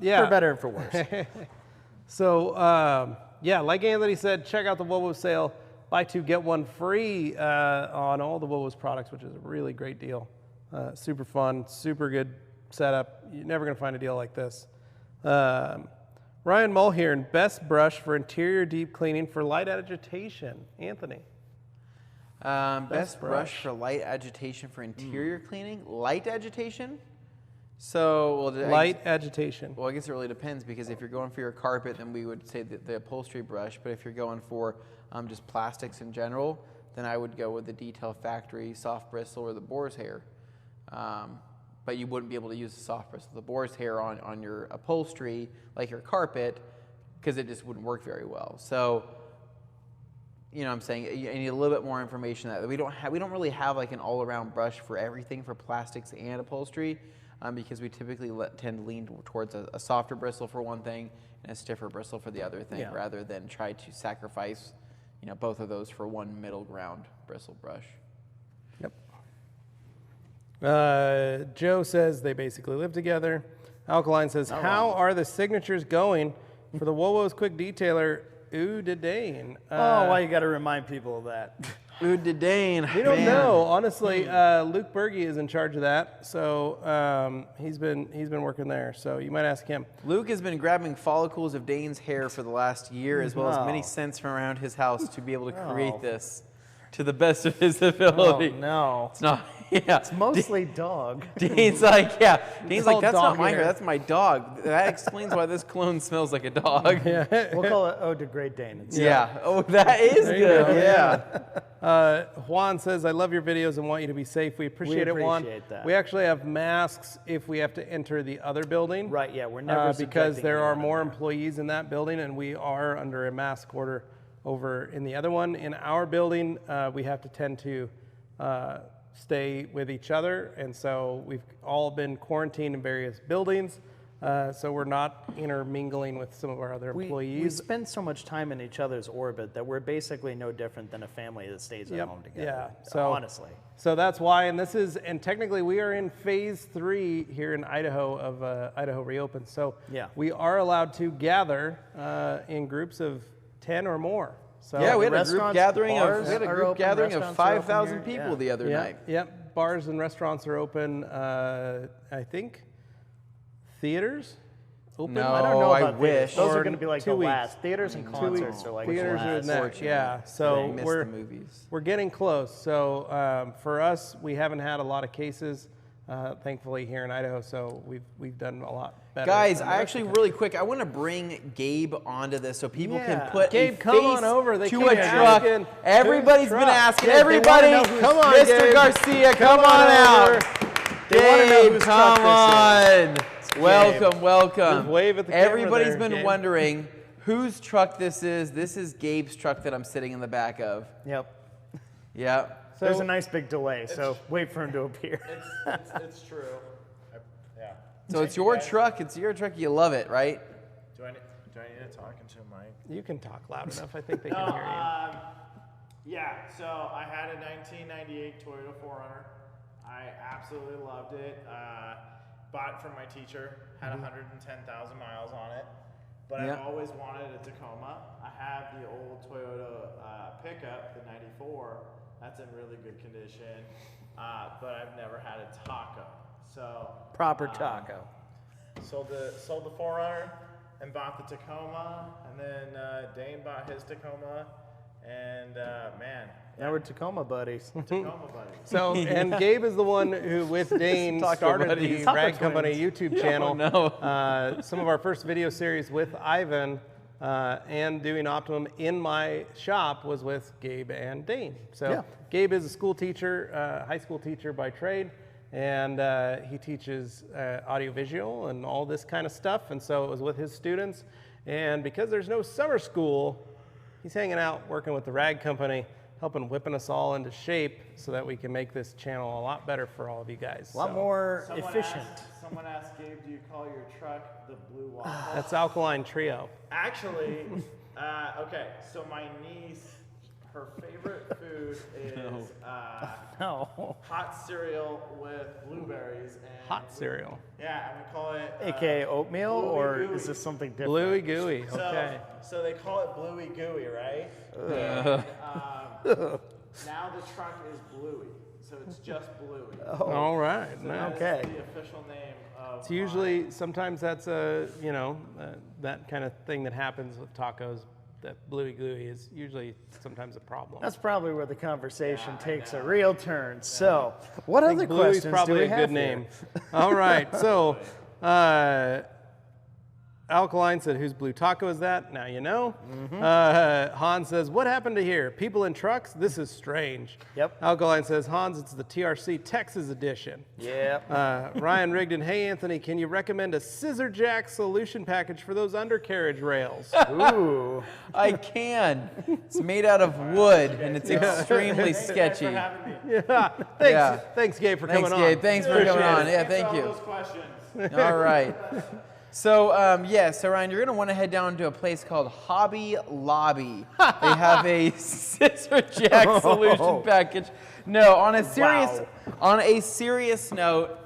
yeah. For better and for worse. So yeah, like Anthony said, check out the WOWO sale. Buy 2, get 1 free on all the WOWO's products, which is a really great deal. Super fun, super good setup. You're never going to find a deal like this. Ryan Mulhern, best brush for interior deep cleaning for light agitation. Anthony. Best brush brush. for light agitation for interior cleaning. Light agitation? So, Light agitation. Well, I guess it really depends, because if you're going for your carpet, then we would say that the upholstery brush. But if you're going for just plastics in general, then I would go with the Detail Factory soft bristle or the boar's hair. But you wouldn't be able to use the soft bristle, the boar's hair on your upholstery, like your carpet, because it just wouldn't work very well. So, you know what I'm saying, you need a little bit more information. That we don't really have like an all-around brush for everything for plastics and upholstery. Because we typically tend to lean towards a softer bristle for one thing and a stiffer bristle for the other thing, rather than try to sacrifice, both of those for one middle ground bristle brush. Yep. Joe says they basically live together. Alkaline says, how are the signatures going for the Wowo's Quick Detailer, Dane? Why you got to remind people of that? Dane. We don't know, honestly. Luke Berge is in charge of that, so he's been working there. So you might ask him. Luke has been grabbing follicles of Dane's hair for the last year, as well as many scents from around his house to be able to create this to the best of his ability. Oh no, it's not. Yeah, it's mostly dog. Dane's like, Dane's like, that's not my hair. hair, that's my dog. That explains why this cologne smells like a dog. We'll call it Eau de Great Dane. Yeah. Oh, that is good. Go. Yeah. Juan says, I love your videos and want you to be safe. We appreciate it, Juan. That. We actually have masks if we have to enter the other building. Right, yeah, we're never because there are more there. employees in that building, and we are under a mask order over in the other one. In our building, we have to tend to stay with each other, and so we've all been quarantined in various buildings, so we're not intermingling with some of our other employees. We spend so much time in each other's orbit that we're basically no different than a family that stays at home together. Yeah, so honestly. So that's why, and technically we are in phase 3 here in Idaho of Idaho Reopen. So we are allowed to gather in groups of 10 or more. So yeah, we had a group gathering of 5,000 people the other night. Yep, bars and restaurants are open. I think theaters open. No, I don't know about wish. Theaters. Those are going to be like 2 the weeks. last. Theaters and concerts are like theaters the last. are next. Yeah, so the movies. We're getting close. So for us, we haven't had a lot of cases. Thankfully here in Idaho, so we've done a lot better. Guys, I actually really quick, I want to bring Gabe onto this so people can put Gabe, a come face on over. They to keep a truck. asking, Everybody's whose been truck? asking. Yeah, Everybody, Mr. Gabe. Garcia, come on out. Gabe, come on. Welcome. Just wave at the camera Everybody's there, been Gabe. wondering whose truck this is. This is Gabe's truck that I'm sitting in the back of. Yep. Yeah. So there's a nice big delay, so wait for him to appear. It's true. Yeah. So it's your truck. It's your truck. You love it, right? Do I need to talk into a mic? You can talk loud enough. I think they can hear you. Yeah, so I had a 1998 Toyota 4Runner. I absolutely loved it. Bought it from my teacher. Had 110,000 miles on it. But I've always wanted a Tacoma. I have the old Toyota pickup, the 94. That's in really good condition. But I've never had a Taco. So Proper taco. Sold the 4Runner and bought the Tacoma, and then Dane bought his Tacoma, and man, Now we're Tacoma buddies. Tacoma buddies. So, and Gabe is the one who, with Dane, started the buddies. Rag Taco Company twins. YouTube channel. no. Some of our first video series with Ivan and doing Optimum in my shop was with Gabe and Dane. So Gabe is a school teacher, high school teacher by trade, and he teaches audiovisual and all this kind of stuff. And so it was with his students. And because there's no summer school, he's hanging out working with the Rag Company, helping whipping us all into shape so that we can make this channel a lot better for all of you guys. A lot more Someone efficient. Someone asked Gabe, do you call your truck the Blue Waffle? That's Alkaline Trio. Actually, okay, so my niece, her favorite food is No. hot cereal with blueberries. And Hot cereal. Yeah, and we call it AKA oatmeal, Bluey or Gooey. is this something different? Bluey Gooey. Okay. So they call it Bluey Gooey, right? Now the truck is Bluey, so it's just Bluey. All right. So Nice. that is the official name of. It's usually, sometimes that's a, that kind of thing that happens with tacos. that bluey gluey is usually sometimes a problem. That's probably where the conversation takes a real turn. So, what other Bluey's questions probably do we a have good here? name. All right, so Alkaline said, whose blue taco is that? Now you know. Hans says, what happened to here? People in trucks? This is strange. Yep. Alkaline says, Hans, it's the TRC Texas edition. Yep. Ryan Rigdon, hey Anthony, can you recommend a scissor jack solution package for those undercarriage rails? Ooh. I can. It's made out of wood, and it's extremely sketchy. Yeah. Thanks, Gabe, for coming on. Thanks, Gabe. Thanks for coming on. Yeah, thank you. Those questions. All right. So, so Ryan, you're going to want to head down to a place called Hobby Lobby. They have a scissor jack solution package. No, on a serious note,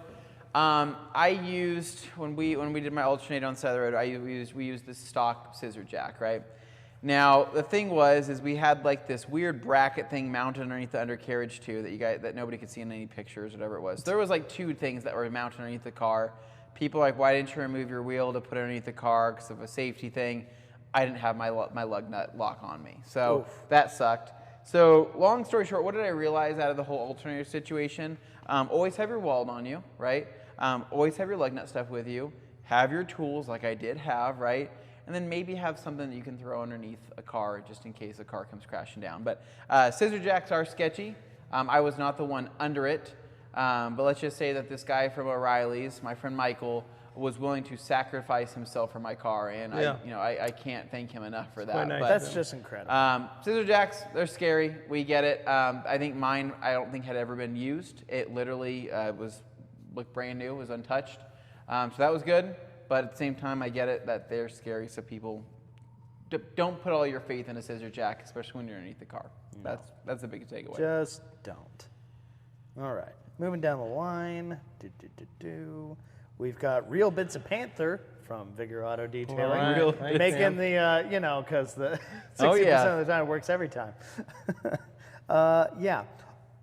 I used when we did my alternator on the side of the road, we used this stock scissor jack, right? Now the thing is we had like this weird bracket thing mounted underneath the undercarriage too that nobody could see in any pictures, whatever it was. There was like 2 things that were mounted underneath the car. People are like, why didn't you remove your wheel to put it underneath the car because of a safety thing? I didn't have my lug nut lock on me, so that sucked. So long story short, what did I realize out of the whole alternator situation? Always have your wallet on you, right? Always have your lug nut stuff with you. Have your tools like I did have, right? And then maybe have something that you can throw underneath a car just in case a car comes crashing down. But scissor jacks are sketchy. I was not the one under it. But let's just say that this guy from O'Reilly's, my friend Michael, was willing to sacrifice himself for my car, and I can't thank him enough for that. quite nice. But, That's just incredible. scissor jacks, they're scary. We get it. I think mine, I don't think had ever been used. It literally looked brand new, was untouched. So that was good. But at the same time, I get it that they're scary. So people don't put all your faith in a scissor jack, especially when you're underneath the car. No. That's a big takeaway. Just don't. All right. Moving down the line. We've got Real Bits of Panther from Vigor Auto Detailing. Real making the, because the 60% of the time it works every time.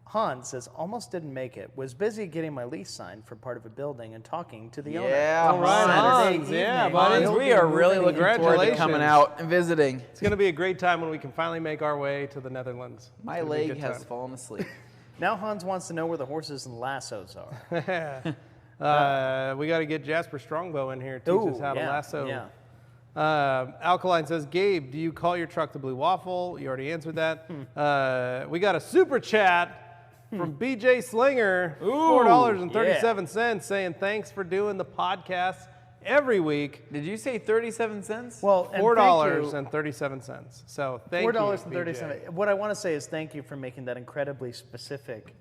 Hans says, almost didn't make it. Was busy getting my lease signed for part of a building and talking to the owner. Yeah, All right, Saturday Hans. Yeah, evening. buddy. Hans, we are really looking forward to Congratulations. coming out and visiting. It's going to be a great time when we can finally make our way to the Netherlands. My It's gonna be a leg good has time. fallen asleep. Now Hans wants to know where the horses and lassos are. We got to get Jasper Strongbow in here to teach us how to lasso. Yeah. Alkaline says, Gabe, do you call your truck the Blue Waffle? You already answered that. We got a super chat from BJ Slinger, $4.37, saying thanks for doing the podcast every week. Did you say 37 cents? Well, and $4.37. So thank you, $4.37. What I want to say is thank you for making that incredibly specific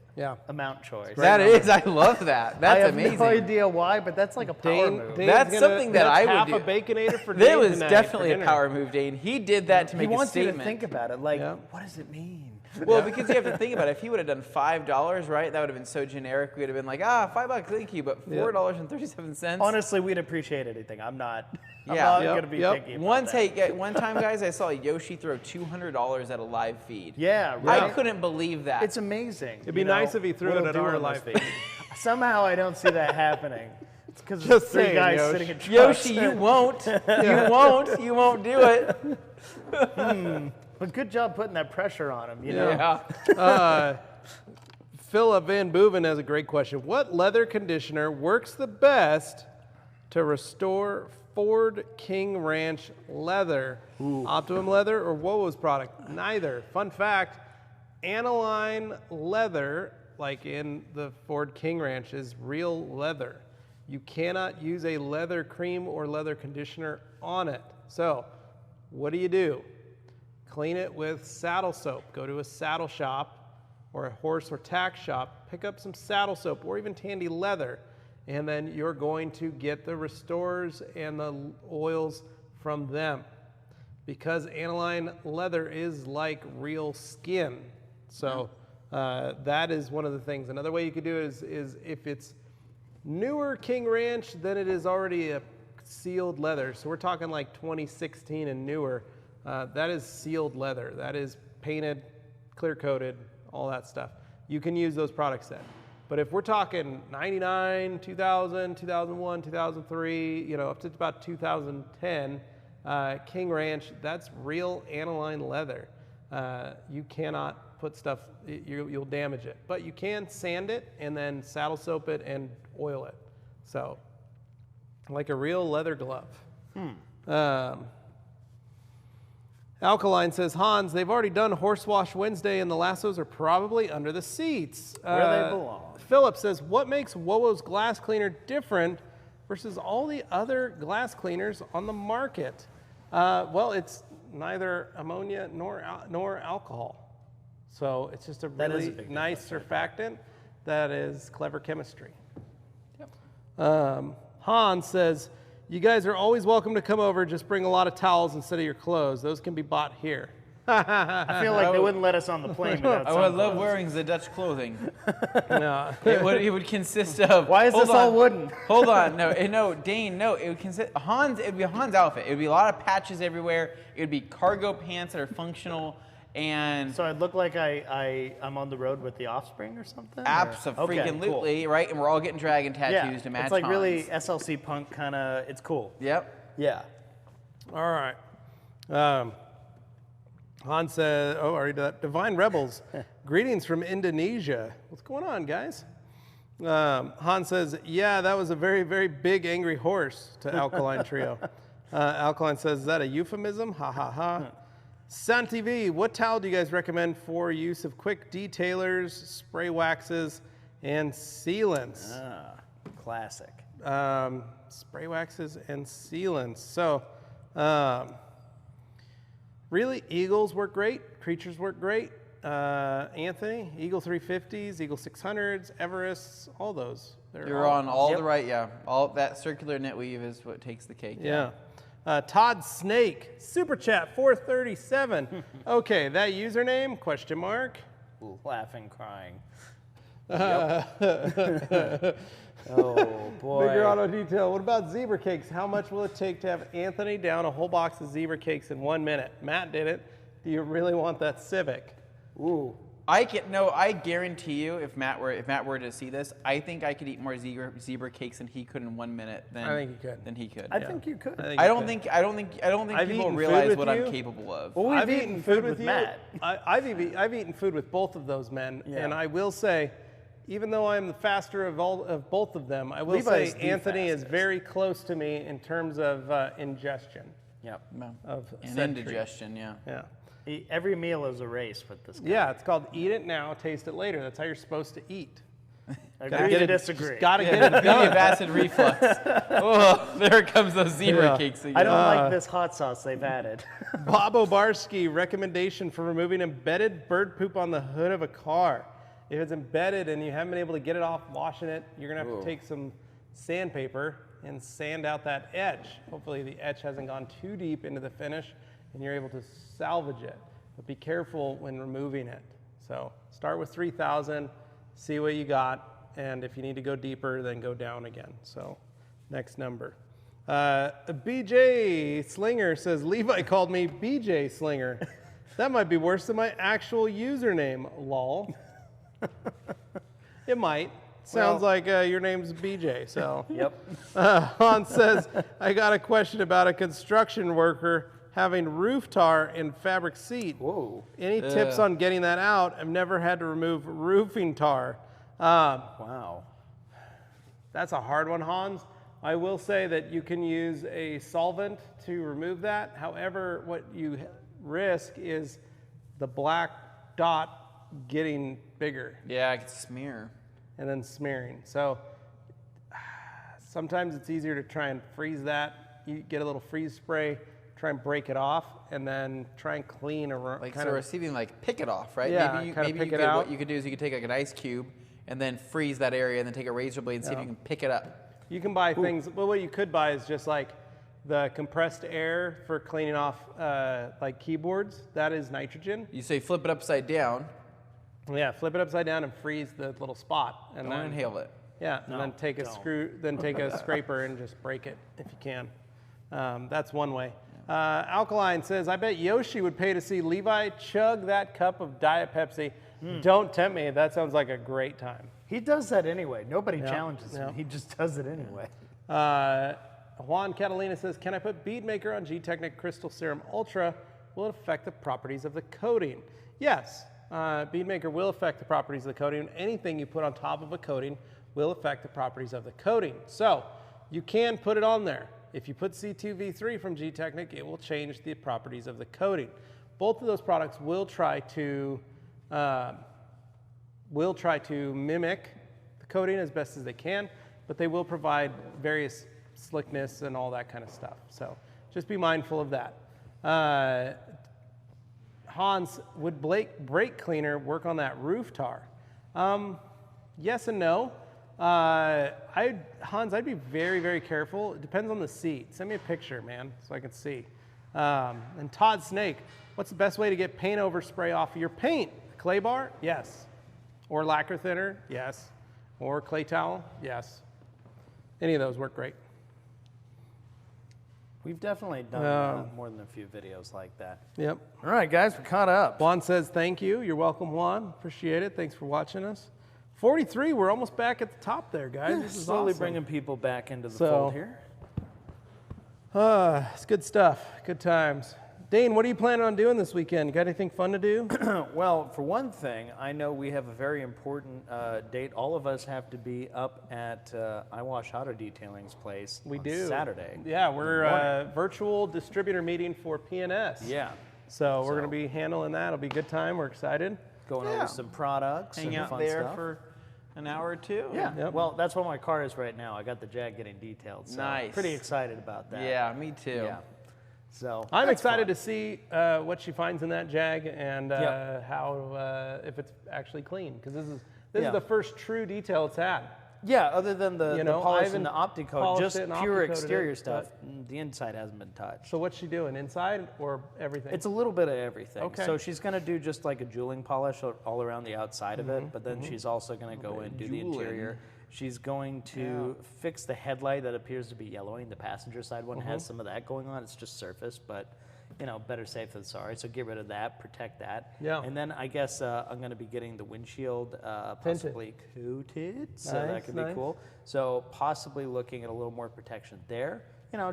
amount choice. That is, I love that. That's I have amazing. no idea why, but that's like a power move. That's something that I would half do. a Baconator for That Dane was tonight definitely for a dinner. power move, Dane. He did that to He make a wants you statement. to think about it. Like, Yeah. what does it mean? Well, because you have to think about it. If he would have done $5, right, that would have been so generic. We would have been like, $5, thank you. But $4.37. Honestly, we'd appreciate anything. I'm not Yeah. going to be picky about that. One time, guys, I saw Yoshi throw $200 at a live feed. Yeah, right. I couldn't believe that. It's amazing. It'd be nice if he threw it at our live feed. Somehow I don't see that happening. It's because Just there's 3 saying, guys Yosh. sitting in trucks. Yoshi, you won't. You won't do it. But good job putting that pressure on him, you know? Yeah. Philip Van Boeven has a great question. What leather conditioner works the best to restore Ford King Ranch leather? Optimum leather or Wowo's product? Neither. Fun fact, aniline leather, like in the Ford King Ranch, is real leather. You cannot use a leather cream or leather conditioner on it. So what do? Clean it with saddle soap. Go to a saddle shop or a horse or tack shop, pick up some saddle soap or even Tandy leather, and then you're going to get the restores and the oils from them, because aniline leather is like real skin. So that is one of the things. Another way you could do it is if it's newer King Ranch, then it is already a sealed leather. So we're talking like 2016 and newer. That is sealed leather. That is painted, clear coated, all that stuff. You can use those products then. But if we're talking 99, 2000, 2001, 2003, up to about 2010, King Ranch, that's real aniline leather. You cannot put stuff, you'll damage it. But you can sand it and then saddle soap it and oil it. So, like a real leather glove. Alkaline says, Hans, they've already done Horse Wash Wednesday and the lassos are probably under the seats. Where they belong. Philip says, what makes WOWO's glass cleaner different versus all the other glass cleaners on the market? Well, it's neither ammonia nor alcohol. So it's just a really nice surfactant that is clever chemistry. Yep. Hans says, you guys are always welcome to come over. Just bring a lot of towels instead of your clothes. Those can be bought here. I feel like they wouldn't let us on the plane without I would love wearing the Dutch clothing. No. It would consist of. Why is this all wooden? Hold on, no, Dane, no. It would consist Hans. It would be a Hans outfit. It would be a lot of patches everywhere. It would be cargo pants that are functional, and So I'd look like I'm on the road with the Offspring or something? absolutely, right? And we're all getting dragon tattoos to match. It's like Hans. really SLC punk kind of. It's cool. Yep. Yeah. All right. Hans said, oh, already did that. Divine Rebels, greetings from Indonesia. What's going on, guys? Hans says, yeah, that was a very, very big angry horse to Alkaline Trio. Alkaline says, is that a euphemism? Ha, ha, ha. Sun TV, what towel do you guys recommend for use of quick detailers, spray waxes, and sealants? Classic. Spray waxes and sealants. So, really, Eagles work great. Creatures work great. Anthony, Eagle 350s, Eagle 600s, Everests, all those. You're on all the right, yeah. All that circular knit weave is what takes the cake. Yeah. Todd Snake, Super Chat 437. Okay, that username, question mark. Ooh, laughing, crying. Oh, boy. Bigger auto detail. What about zebra cakes? How much will it take to have Anthony down a whole box of zebra cakes in 1 minute? Matt did it. Do you really want that Civic? Ooh. I guarantee you, if Matt were to see this, I think I could eat more zebra cakes than he could in 1 minute. I think you could. Than he could. I think you could. I don't think people realize what I'm capable of. Well, I've eaten food with Matt. I've eaten food with both of those men, and I will say, even though I'm the faster of both of them, I will Levi's say Anthony is very close to me in terms of ingestion. Yep. And indigestion, yeah. Yeah. Every meal is a race with this guy. Yeah, it's called eat it now, taste it later. That's how you're supposed to eat. Agree to disagree. Got to get it Give done. me acid reflux. Oh, there comes those zebra cakes again. I don't like this hot sauce they've added. Bob Obarski, recommendation for removing embedded bird poop on the hood of a car. If it's embedded and you haven't been able to get it off washing it, you're going to have to take some sandpaper and sand out that etch. Hopefully the etch hasn't gone too deep into the finish and you're able to salvage it. But be careful when removing it. So start with 3,000, see what you got, and if you need to go deeper, then go down again. So next number. BJ Slinger says, Levi called me BJ Slinger. That might be worse than my actual username, lol. It might. Sounds like your name's BJ, so. Yep. Hans says, I got a question about a construction worker having roof tar in fabric seat. Whoa. Any tips on getting that out? I've never had to remove roofing tar. Wow. That's a hard one, Hans. I will say that you can use a solvent to remove that. However, what you risk is the black dot getting bigger. Yeah, I could smear. And then smearing. So sometimes it's easier to try and freeze that. You get a little freeze spray, try and break it off, and then try and clean around. Like so receiving, like pick it off, right? Yeah, What you could do is you could take like an ice cube and then freeze that area, and then take a razor blade and see if you can pick it up. You can buy things. Well, what you could buy is just like the compressed air for cleaning off like keyboards. That is nitrogen. You say flip it upside down. Yeah, flip it upside down and freeze the little spot, and Don't then inhale it. yeah, and then take a scraper and just break it if you can. That's one way. Alkaline says, I bet Yoshi would pay to see Levi chug that cup of Diet Pepsi. Don't tempt me. That sounds like a great time. He does that anyway. Nobody challenges him. He just does it anyway. Juan Catalina says, can I put bead maker on G-Technic Crystal Serum Ultra? Will it affect the properties of the coating? Yes, bead maker will affect the properties of the coating. Anything you put on top of a coating will affect the properties of the coating. So you can put it on there. If you put C2V3 from G-Technic, it will change the properties of the coating. Both of those products will try to mimic the coating as best as they can, but they will provide various slickness and all that kind of stuff. So just be mindful of that. Hans, would brake cleaner work on that roof tar? Yes and no. Hans, I'd be very, very careful. It depends on the seat. Send me a picture, man, so I can see. And Todd Snake, what's the best way to get paint overspray off of your paint? Clay bar? Yes. Or lacquer thinner? Yes. Or clay towel? Yes. Any of those work great. We've definitely done more than a few videos like that. Yep. All right, guys, we're caught up. Juan says thank you. You're welcome, Juan. Appreciate it. Thanks for watching us. 43, we're almost back at the top there, guys. This is slowly awesome. Bringing people back into the fold here. It's good stuff. Good times. Dane, what are you planning on doing this weekend? Got anything fun to do? Well, for one thing, I know we have a very important date. All of us have to be up at iWash Auto Detailing's place on Saturday. Yeah, we're virtual distributor meeting for PNS. Yeah. So we're going to be handling that. It'll be a good time. We're excited. Going over some products Hang and out fun there stuff. for an hour or two. Yeah. Yep. Well, that's what my car is right now. I got the Jag getting detailed. So Nice. Pretty excited about that. Yeah, me too. Yeah. So I'm that's excited fun. to see what she finds in that Jag and how if it's actually clean, because this is the first true detail it's had. Yeah, other than the polish and the polished OptiCoat, just it and pure OptiCoated exterior it, stuff. The inside hasn't been touched. So what's she doing, inside or everything? It's a little bit of everything. Okay. So she's going to do just like a jeweling polish all around the outside of it, but then she's also going to go in and do the interior. She's going to fix the headlight that appears to be yellowing. The passenger side one has some of that going on. It's just surface, but better safe than sorry. So get rid of that, protect that. Yeah. And then I guess I'm going to be getting the windshield possibly coated, so that could be cool. So possibly looking at a little more protection there.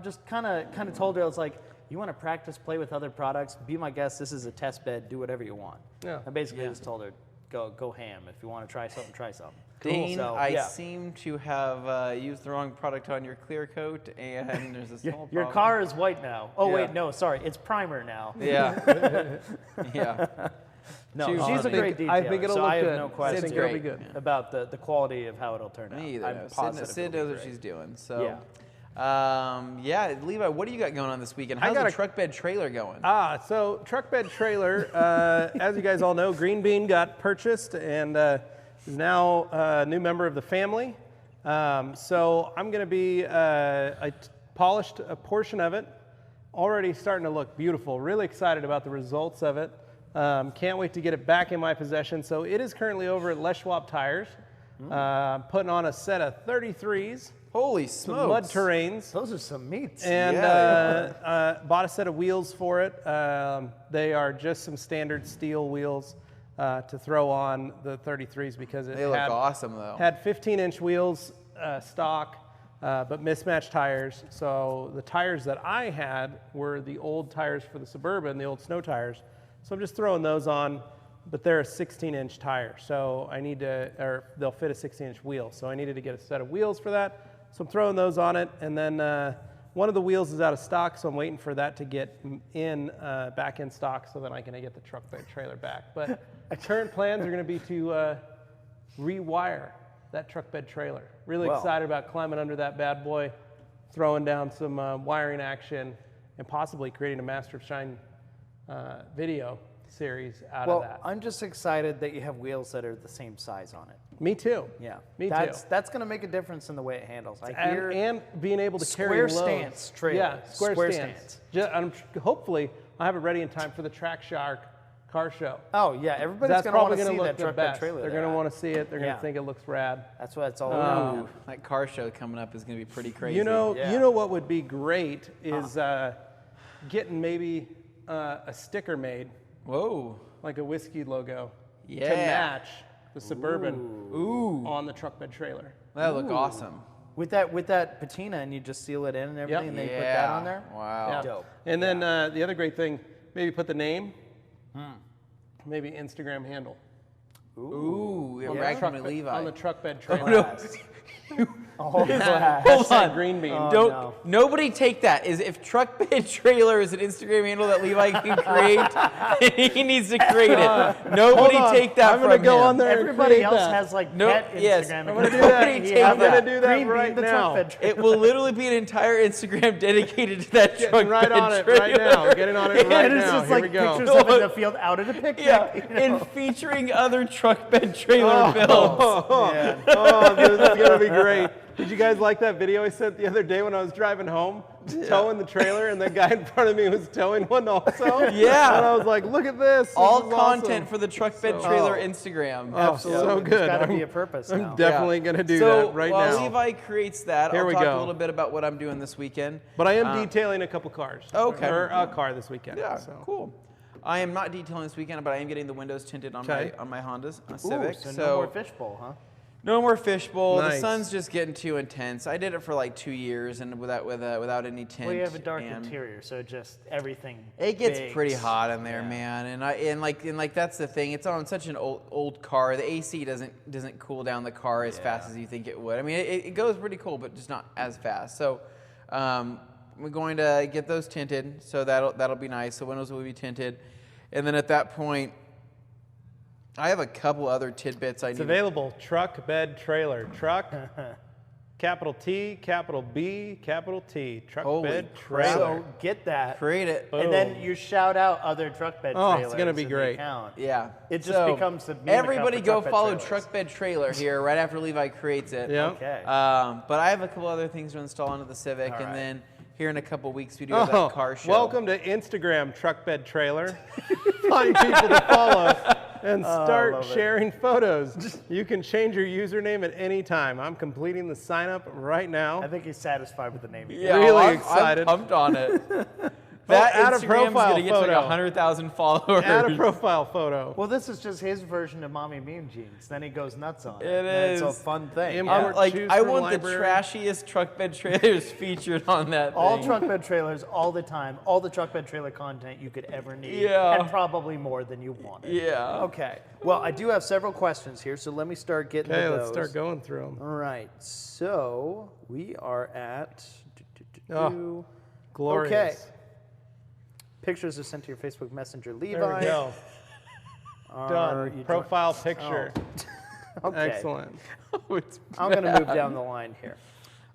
Just kind of told her, I was like, you want to practice, play with other products? Be my guest. This is a test bed. Do whatever you want. Yeah. I basically just told her, go ham. If you want to try something, try something. Dane, So, I seem to have used the wrong product on your clear coat, and there's a small problem. Your car is white now. Oh, Yeah. wait, no, sorry. It's primer now. Yeah. Yeah. No, Too she's a hard. great detailer. I think it'll so look I have good. no I question think it'll be good. about the quality of how it'll turn out. Me either. I'm positive Sid it'll knows be what great. she's doing. So, Yeah. Levi, what do you got going on this weekend? I How's got the a- truck bed trailer going? So truck bed trailer, as you guys all know, Green Bean got purchased and is now a new member of the family. So I'm going to be, I polished a portion of it, already starting to look beautiful. Really excited about the results of it. Can't wait to get it back in my possession. So it is currently over at Les Schwab Tires, putting on a set of 33s. Holy Some smokes. mud terrains. Those are some meats. And bought a set of wheels for it. They are just some standard steel wheels to throw on the 33s because it They look awesome, though. had 15-inch wheels stock, but mismatched tires. So the tires that I had were the old tires for the Suburban, the old snow tires. So I'm just throwing those on, but they're a 16-inch tire. So I need to, or they'll fit a 16-inch wheel. So I needed to get a set of wheels for that. So I'm throwing those on it, and then one of the wheels is out of stock, so I'm waiting for that to get back in stock so then I can get the truck bed trailer back. But current plans are going to be to rewire that truck bed trailer. Really excited about climbing under that bad boy, throwing down some wiring action, and possibly creating a Master of Shine video series out of that. I'm just excited that you have wheels that are the same size on it. Me too. Yeah, Me too. That's going to make a difference in the way it handles. And being able to carry square loads. stance trailer. Yeah, square stance. Hopefully, I have it ready in time for the Track Shark car show. Oh yeah, everybody's That's going to want probably to going see to that look the truck bed best. trailer. They're going to want to see it. They're going Yeah. to think it looks rad. That's what it's all about. Ooh, that car show coming up is going to be pretty crazy. You know Yeah. what would be great is getting maybe a sticker made, Whoa. like a whiskey logo, to Yeah. match the Suburban on the truck bed trailer. That'd look awesome. With that patina, and you just seal it in and everything, and they put that on there? Wow. Yeah. Dope. And then the other great thing, maybe put the name, maybe Instagram handle. Ooh, On the Ragnar truck and bed- Levi. On the truck bed trailer. Oh, Hold on. Green bean. no. Nobody take that. If truck bed trailer is an Instagram handle that Levi can create, he needs to create it. Nobody Hold on. take that I'm from gonna go him. on there. Everybody and else create that. has like No, pet yes. Instagram. I'm I'm gonna do Nobody that. take I'm gonna that. do that Green right bean, the now. truck bed trailer. It will literally be an entire Instagram dedicated to that truck Getting right bed on it trailer. right now. Getting on it right And it's now. just Here like we go. pictures of it in the field out at a picnic. Yeah, you know? and featuring other truck bed trailer builds. Man. Oh, this is gonna be great. Did you guys like that video I sent the other day when I was driving home, towing the trailer, and the guy in front of me was towing one also? Yeah. And I was like, look at this. This All is content awesome. for the truck bed So- trailer Oh. Instagram. Oh, Absolutely. so There's good. gotta be I'm- a purpose I'm now. definitely gonna do so that right while now. Levi creates that, Here I'll we talk go. a little bit about what I'm doing this weekend. But I am detailing a couple cars. Okay. Or a car this weekend. Yeah, so. cool. I am not detailing this weekend, but I am getting the windows tinted on Okay. my Hondas, on Ooh, Civic. so no more fishbowl, huh? No more fishbowl. The Nice. sun's just getting too intense. I did it for like 2 years and without any tint. Well, you have a dark and interior, so just everything. It gets bakes. pretty hot in there, man. And like that's the thing. It's on such an old car. The AC doesn't cool down the car as fast as you think it would. I mean, it goes pretty cool, but just not as fast. So we're going to get those tinted. So that'll be nice. The windows will be tinted, and then at that point, I have a couple other tidbits I It's need. available. Truck, bed, trailer. Truck, capital T, capital B, capital T. Truck, Holy bed, crap. trailer. So get that, Create it. and then you shout out other truck bed Oh, trailers. it's gonna be in the great. account. Yeah. It just becomes the meme account everybody for go truck bed follow trailers. Truck Bed Trailer here right after Levi creates it. Yeah. Okay. But I have a couple other things to install onto the Civic, and right. then here in a couple weeks we do have that car show. Welcome to Instagram, Truck Bed Trailer. Find people to follow and start love it. sharing photos. You can change your username at any time. I'm completing the sign up right now. I think he's satisfied with the name. Yeah, really I'm excited. pumped on it. That add a Instagram's profile gonna get to like photo. 100,000 followers. Add a profile photo. Well, this is just his version of Mommy Meme Jeans. Then he goes nuts on it. It And It's is. a fun thing. Import Like choose I from want library. the trashiest truck bed trailers featured on that All thing. truck bed trailers, all the time, all the truck bed trailer content you could ever need, Yeah. and probably more than you wanted. Yeah. Okay. Well, I do have several questions here, so let me start getting Okay, to let's those. start going through them. All right. So we are at. Oh, Glorious. Okay. Pictures are sent to your Facebook Messenger, Levi. There we go. Are Done. you Profile picture. Okay. Excellent. I'm going to move down the line here.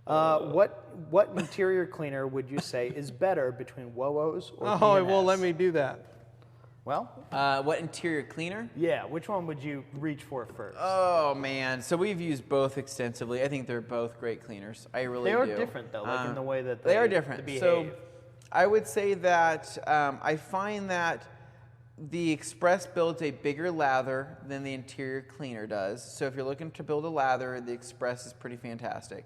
What interior cleaner would you say is better between WOWOs or Oh, it DNS? won't let me do that. Well, What interior cleaner? Yeah, which one would you reach for first? Oh man, so we've used both extensively. I think they're both great cleaners. I really They do. are different though, like in the way that they are they different. behave. So I would say that I find that the Express builds a bigger lather than the interior cleaner does. So if you're looking to build a lather, the Express is pretty fantastic.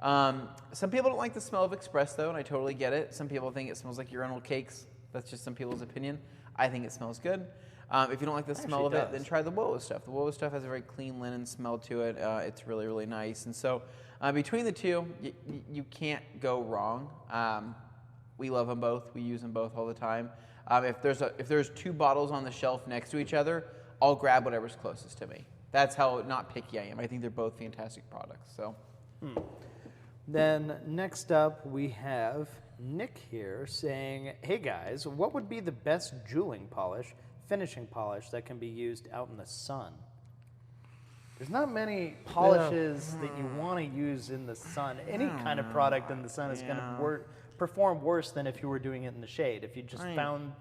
Some people don't like the smell of Express though, and I totally get it. Some people think it smells like urinal cakes. That's just some people's opinion. I think it smells good. If you don't like the smell of it, then try the WOWO stuff. The WOWO stuff has a very clean linen smell to it. It's really, really nice. And so between the two, you can't go wrong. We love them both. We use them both all the time. If there's two bottles on the shelf next to each other, I'll grab whatever's closest to me. That's how not picky I am. I think they're both fantastic products. So. then next up we have Nick here saying, "Hey guys, what would be the best jeweling polish, finishing polish that can be used out in the sun?" There's not many polishes that you want to use in the sun. Any kind of product in the sun is going to perform worse than if you were doing it in the shade. If you just found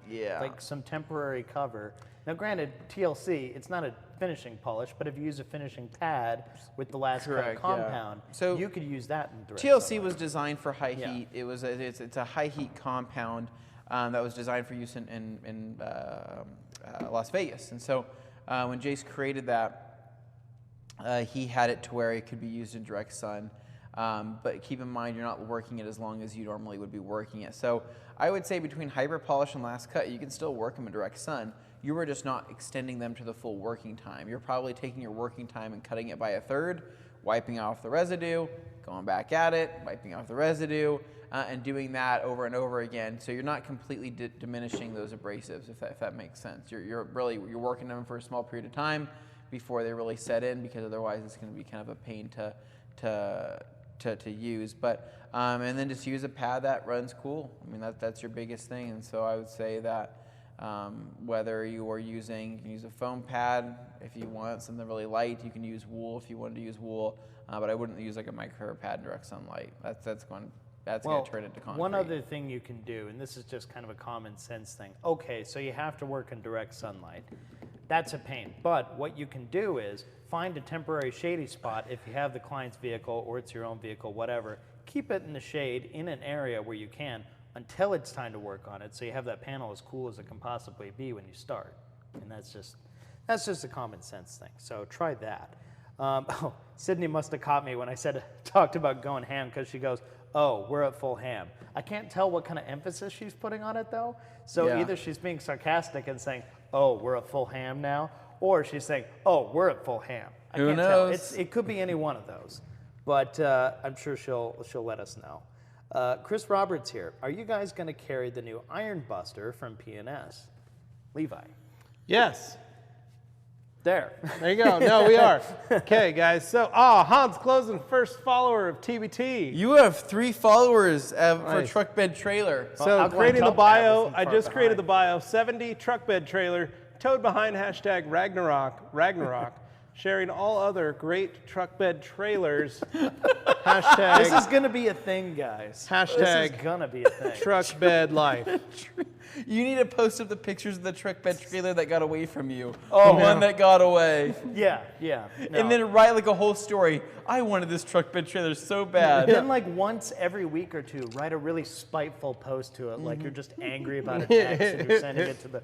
like some temporary cover. Now, granted, TLC, it's not a finishing polish, but if you use a finishing pad with the last cut compound, So you could use that in direct TLC sunlight. was designed for high heat. It's a high heat compound that was designed for use in Las Vegas. And so when Jace created that, he had it to where it could be used in direct sun. But keep in mind, you're not working it as long as you normally would be working it. So I would say between hyper polish and last cut, you can still work them in direct sun. You were just not extending them to the full working time. You're probably taking your working time and cutting it by a third, wiping off the residue, going back at it, wiping off the residue, and doing that over and over again. So you're not completely diminishing those abrasives, if that makes sense. You're working them for a small period of time before they really set in, because otherwise it's going to be kind of a pain to use. But and then just use a pad that runs cool. I mean, that's your biggest thing. And so I would say that whether you are you can use a foam pad if you want something really light. You can use wool if you wanted to use wool, but I wouldn't use like a microfiber pad in direct sunlight. That's going to turn into concrete. One other thing you can do, and this is just kind of a common sense thing. Okay, so you have to work in direct sunlight. That's a pain. But what you can do is find a temporary shady spot if you have the client's vehicle or it's your own vehicle, whatever. Keep it in the shade in an area where you can until it's time to work on it, so you have that panel as cool as it can possibly be when you start. And that's just a common sense thing. So try that. Sydney must have caught me when I talked about going ham, because she goes, "Oh, we're at full ham." I can't tell what kind of emphasis she's putting on it though. So either she's being sarcastic and saying, "Oh, we're at full ham now," or she's saying, "Oh, we're at full ham." I Who can't knows? tell. It could be any one of those, but I'm sure she'll let us know. Chris Roberts here. Are you guys going to carry the new Iron Buster from P&S? Levi. Yes. There. There you go. No, we are. Okay, guys. So, Hans Closen, first follower of TBT. You have 3 followers for Nice. truck bed trailer. So Alkaline creating the Top bio, Pad was I far just created the behind. bio, 70 truck bed trailer, towed behind hashtag Ragnarok, sharing all other great truck bed trailers, hashtag This is going to be a thing, guys. This Hashtag is going to be a thing. truck bed life. You need to post up the pictures of the truck bed trailer that got away from you. Oh, the one that got away. Yeah. No. And then write like a whole story. I wanted this truck bed trailer so bad. Then like once every week or two, write a really spiteful post to it, like you're just angry about a text and you're sending it to the...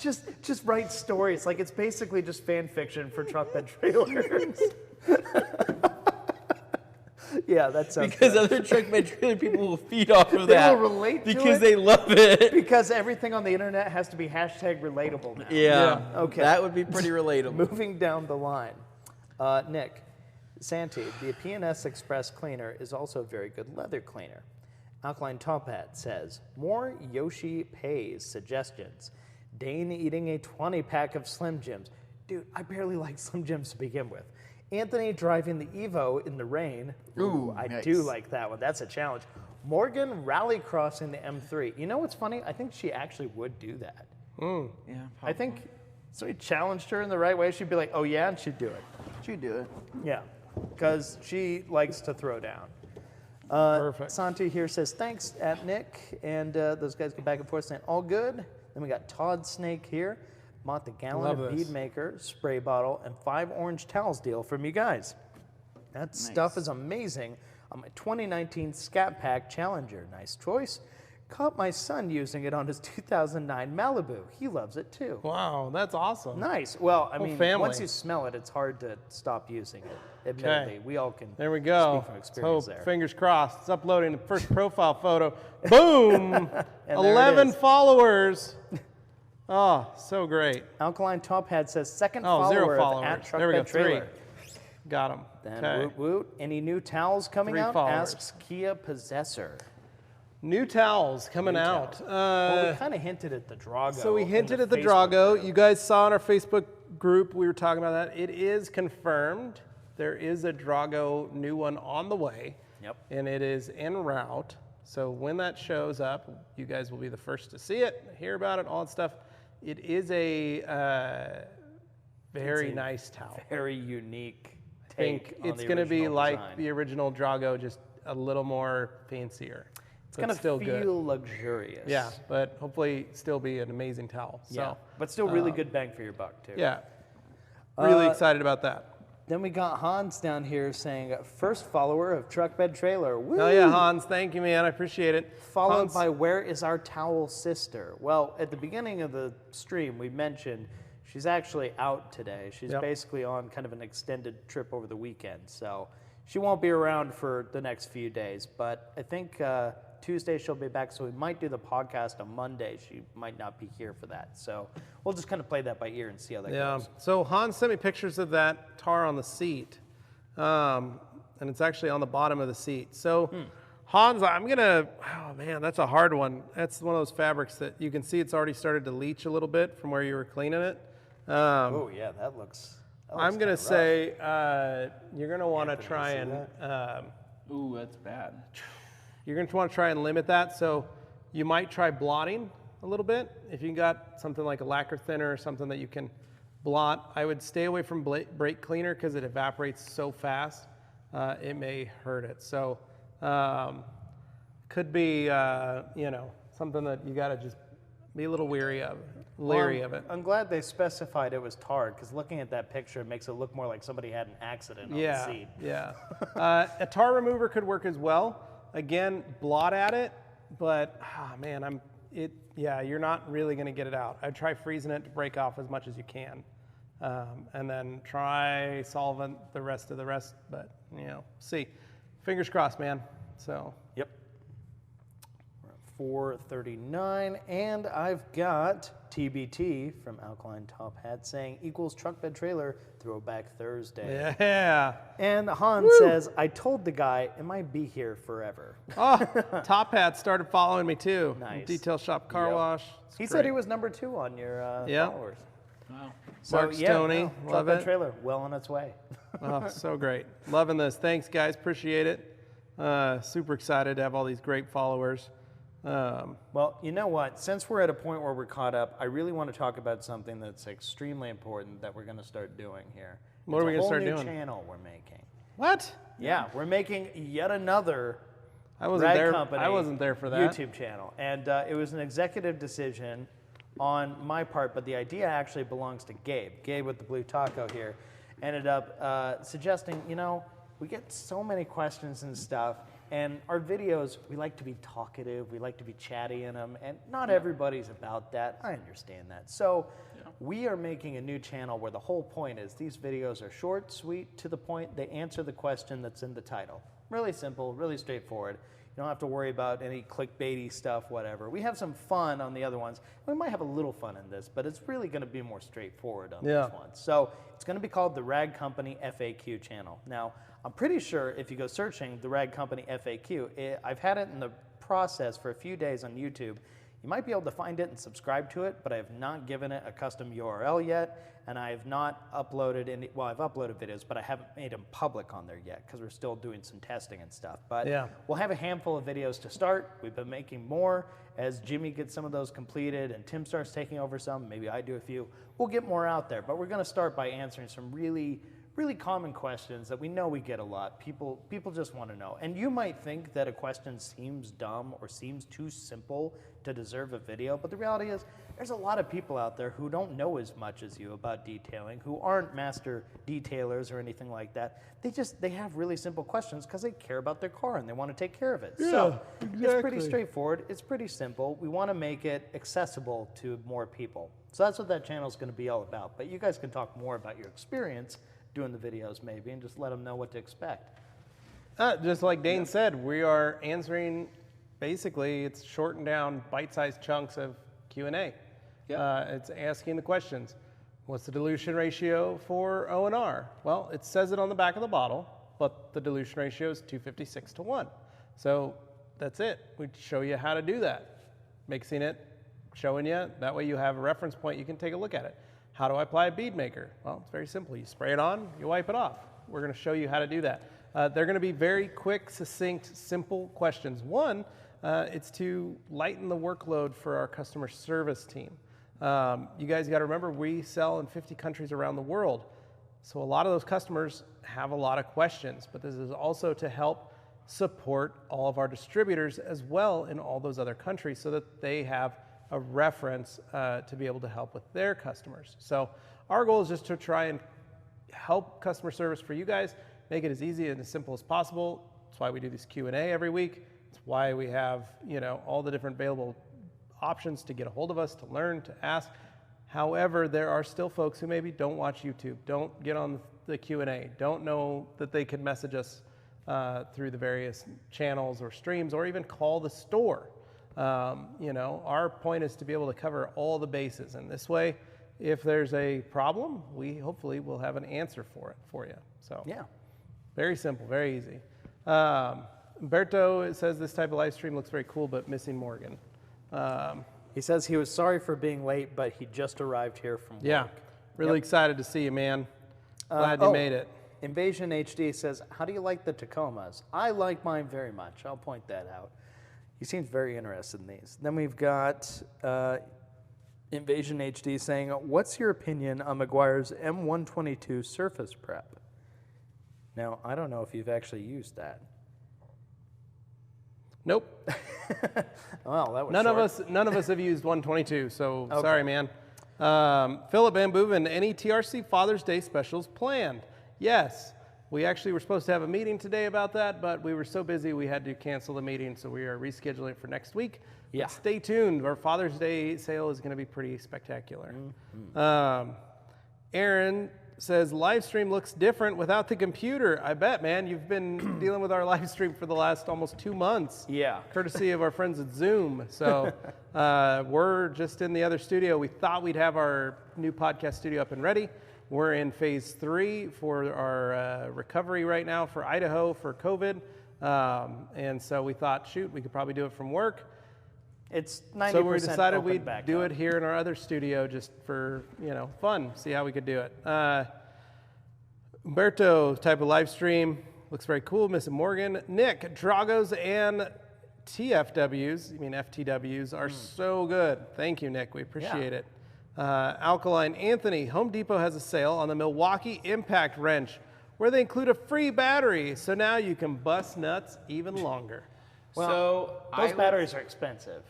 just write stories. Like it's basically just fan fiction for truck bed trailers. Yeah, that sounds Because good. other truck bed trailer people will feed off of They that. will relate to because it. they love it. Because everything on the internet has to be hashtag relatable now. Yeah. Okay. That would be pretty relatable. Moving down the line. Nick, Santi, the P&S Express cleaner is also a very good leather cleaner. Alkaline Top Hat says, more Yoshi Pays suggestions. Dane eating a 20-pack of Slim Jims. Dude, I barely like Slim Jims to begin with. Anthony driving the Evo in the rain. Ooh, I nice. do like that one. That's a challenge. Morgan rally crossing the M3. You know what's funny? I think she actually would do that. Yeah, I think somebody challenged her in the right way. She'd be like, "Oh yeah," and she'd do it. she'd do it. Yeah, because she likes to throw down. Perfect. Santi here says, thanks at Nick, and those guys go back and forth saying, all good. Then we got Todd Snake here, bought the gallon Love of this. bead maker, spray bottle, and 5 orange towels deal from you guys. That stuff is amazing on my 2019 Scat Pack Challenger. Nice choice. Caught my son using it on his 2009 Malibu. He loves it too. Wow, that's awesome. Nice. Well, I Whole mean, family. once you smell it, it's hard to stop using it. Admittedly, we all can. There we go. Speak from Let's experience hope, there. fingers crossed. It's uploading the first profile photo. Boom! And there it 11 is. followers. Oh, so great. Alkaline Top Hat says second Oh, follower 0 of followers. at Truck There we go, Bed Trailer. 3. Got him. Then Okay. woot woot. Any new towels coming 3 out? followers. Asks Kia Possessor. New towels coming out. Well, we kind of hinted at the Drago. So we in hinted at the Facebook Drago. group. You guys saw in our Facebook group, we were talking about that. It is confirmed. There is a Drago new one on the way. Yep. And it is en route. So when that shows up, you guys will be the first to see it, hear about it, all that stuff. It is a very nice towel. Very unique I think take on it's the going to be original like design. the original Drago, just a little more fancier. It's going to still feel good. luxurious. Yeah, but hopefully still be an amazing towel. So, Yeah. But still really good bang for your buck, too. yeah, really excited about that. Then we got Hans down here saying, first follower of Truck Bed Trailer. Woo! Oh yeah, Hans, thank you, man. I appreciate it. Followed Hans, by where is our towel sister? Well, at the beginning of the stream, we mentioned she's actually out today. She's Yep. basically on kind of an extended trip over the weekend. So she won't be around for the next few days. But I think Tuesday she'll be back, so we might do the podcast on Monday. She might not be here for that. So we'll just kind of play that by ear and see how that goes. So Hans sent me pictures of that tar on the seat. And it's actually on the bottom of the seat. So Hans, oh man, that's a hard one. That's one of those fabrics that you can see it's already started to leach a little bit from where you were cleaning it. Oh yeah, that looks I'm going to say you're going to want to try and... Ooh, that's bad. You're going to want to try and limit that. So you might try blotting a little bit. If you got something like a lacquer thinner or something that you can blot, I would stay away from brake cleaner because it evaporates so fast. It may hurt it. So could be, something that you got to just be a little leery of it. I'm glad they specified it was tar, because looking at that picture, it makes it look more like somebody had an accident on the seat. Yeah. A tar remover could work as well. Again, blot at it, but you're not really going to get it out. I'd try freezing it to break off as much as you can, and then try solvent the rest, but see. Fingers crossed, man. So. Yep. We're at 4:39, and I've got TBT from Alkaline Top Hat saying equals truck bed trailer throwback Thursday. Yeah. And Hans says, I told the guy it might be here forever. Oh, Top Hat started following me too. Nice. Detail Shop Car Wash. It's He great. said he was number 2 on your followers. Wow. Mark Stoney, truck love bed it. trailer, well on its way. Oh, so great. Loving this. Thanks, guys. Appreciate it. Super excited to have all these great followers. Well, you know what? Since we're at a point where we're caught up, I really want to talk about something that's extremely important that we're going to start doing here. What are we going to start doing? doing? A whole new channel we're making. What? Yeah, we're making yet another I wasn't Rag there. Company I wasn't there for that. YouTube channel, and it was an executive decision on my part, but the idea actually belongs to Gabe. Gabe with the Blue Taco here ended up suggesting, we get so many questions and stuff. And our videos, we like to be talkative, we like to be chatty in them, and not everybody's about that. I understand that. So we are making a new channel where the whole point is these videos are short, sweet, to the point. They answer the question that's in the title. Really simple, really straightforward. You don't have to worry about any clickbaity stuff, whatever. We have some fun on the other ones. We might have a little fun in this, but it's really going to be more straightforward on this one. So it's going to be called the Rag Company FAQ channel. Now, I'm pretty sure if you go searching the Rag Company FAQ, I've had it in the process for a few days on YouTube. You might be able to find it and subscribe to it, but I have not given it a custom URL yet, and I have not uploaded any, well, I've uploaded videos, but I haven't made them public on there yet because we're still doing some testing and stuff. But we'll have a handful of videos to start. We've been making more. As Jimmy gets some of those completed and Tim starts taking over some, maybe I do a few, we'll get more out there. But we're going to start by answering some really common questions that we know we get a lot. People just want to know. And you might think that a question seems dumb or seems too simple to deserve a video, but the reality is there's a lot of people out there who don't know as much as you about detailing, who aren't master detailers or anything like that. They have really simple questions because they care about their car and they want to take care of it. So it's pretty straightforward. It's pretty simple. We want to make it accessible to more people. So that's what that channel is going to be all about. But you guys can talk more about your experience doing the videos maybe and just let them know what to expect. Just like Dane said, we are answering, basically, it's shortened down bite-sized chunks of Q&A. It's asking the questions. What's the dilution ratio for O&R? Well, it says it on the back of the bottle, but the dilution ratio is 256 to 1. So that's it. We show you how to do that. Mixing it, showing you. That way you have a reference point. You can take a look at it. How do I apply a bead maker? Well, it's very simple. You spray it on, you wipe it off. We're going to show you how to do that. They're going to be very quick, succinct, simple questions. One, it's to lighten the workload for our customer service team. You guys got to remember, we sell in 50 countries around the world. So a lot of those customers have a lot of questions, but this is also to help support all of our distributors as well in all those other countries so that they have a reference to be able to help with their customers. So our goal is just to try and help customer service for you guys, make it as easy and as simple as possible. That's why we do this Q&A every week. It's why we have, all the different available options to get a hold of us, to learn, to ask. However, there are still folks who maybe don't watch YouTube, don't get on the Q&A, don't know that they can message us through the various channels or streams, or even call the store. You know, our point is to be able to cover all the bases, and this way, if there's a problem, we hopefully will have an answer for you. So Yeah. very simple, very easy. Berto says this type of live stream looks very cool, but missing Morgan. He says he was sorry for being late, but he just arrived here from work. Yeah, really excited to see you, man. Glad you made it. Invasion HD says, how do you like the Tacomas? I like mine very much. I'll point that out. He seems very interested in these. Then we've got Invasion HD saying, what's your opinion on McGuire's M122 surface prep? Now, I don't know if you've actually used that. Nope. Well, that was None of us have used 122, so Okay. sorry, man. Philip Bamboovin, any TRC Father's Day specials planned? Yes. We actually were supposed to have a meeting today about that, but we were so busy we had to cancel the meeting, so we are rescheduling it for next week. Yeah. But stay tuned. Our Father's Day sale is going to be pretty spectacular. Aaron says, live stream looks different without the computer. I bet, man. You've been dealing with our live stream for the last almost 2 months. Yeah. Courtesy of our friends at Zoom. So we're just in the other studio. We thought we'd have our new podcast studio up and ready. We're in phase 3 for our recovery right now for Idaho for COVID. And so we thought, shoot, we could probably do it from work. It's 90% So we decided open we'd back do up. it here in our other studio just for, you know, fun, see how we could do it. Umberto type of live stream, looks very cool, Missing Morgan. Nick, Dragos and TFWs, you mean FTWs, are so good. Thank you, Nick, we appreciate it. Alkaline Anthony, Home Depot has a sale on the Milwaukee Impact Wrench where they include a free battery, so now you can bust nuts even longer. Well, So those batteries are expensive.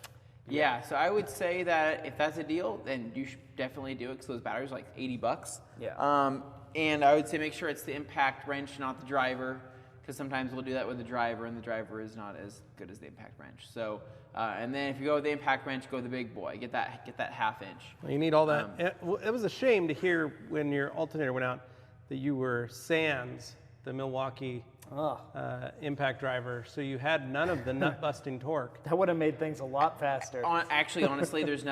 Yeah, so I would say that if that's a deal, then you should definitely do it because those batteries are like $80. Yeah. And I would say make sure it's the impact wrench, not the driver, because sometimes we'll do that with the driver, and the driver is not as good as the impact wrench. So, and then if you go with the impact wrench, go with the big boy. Get that half inch. You need all that. It was a shame to hear when your alternator went out that you were sans the Milwaukee impact driver, so you had none of the nut-busting torque. That would have made things a lot faster. Actually, honestly, there's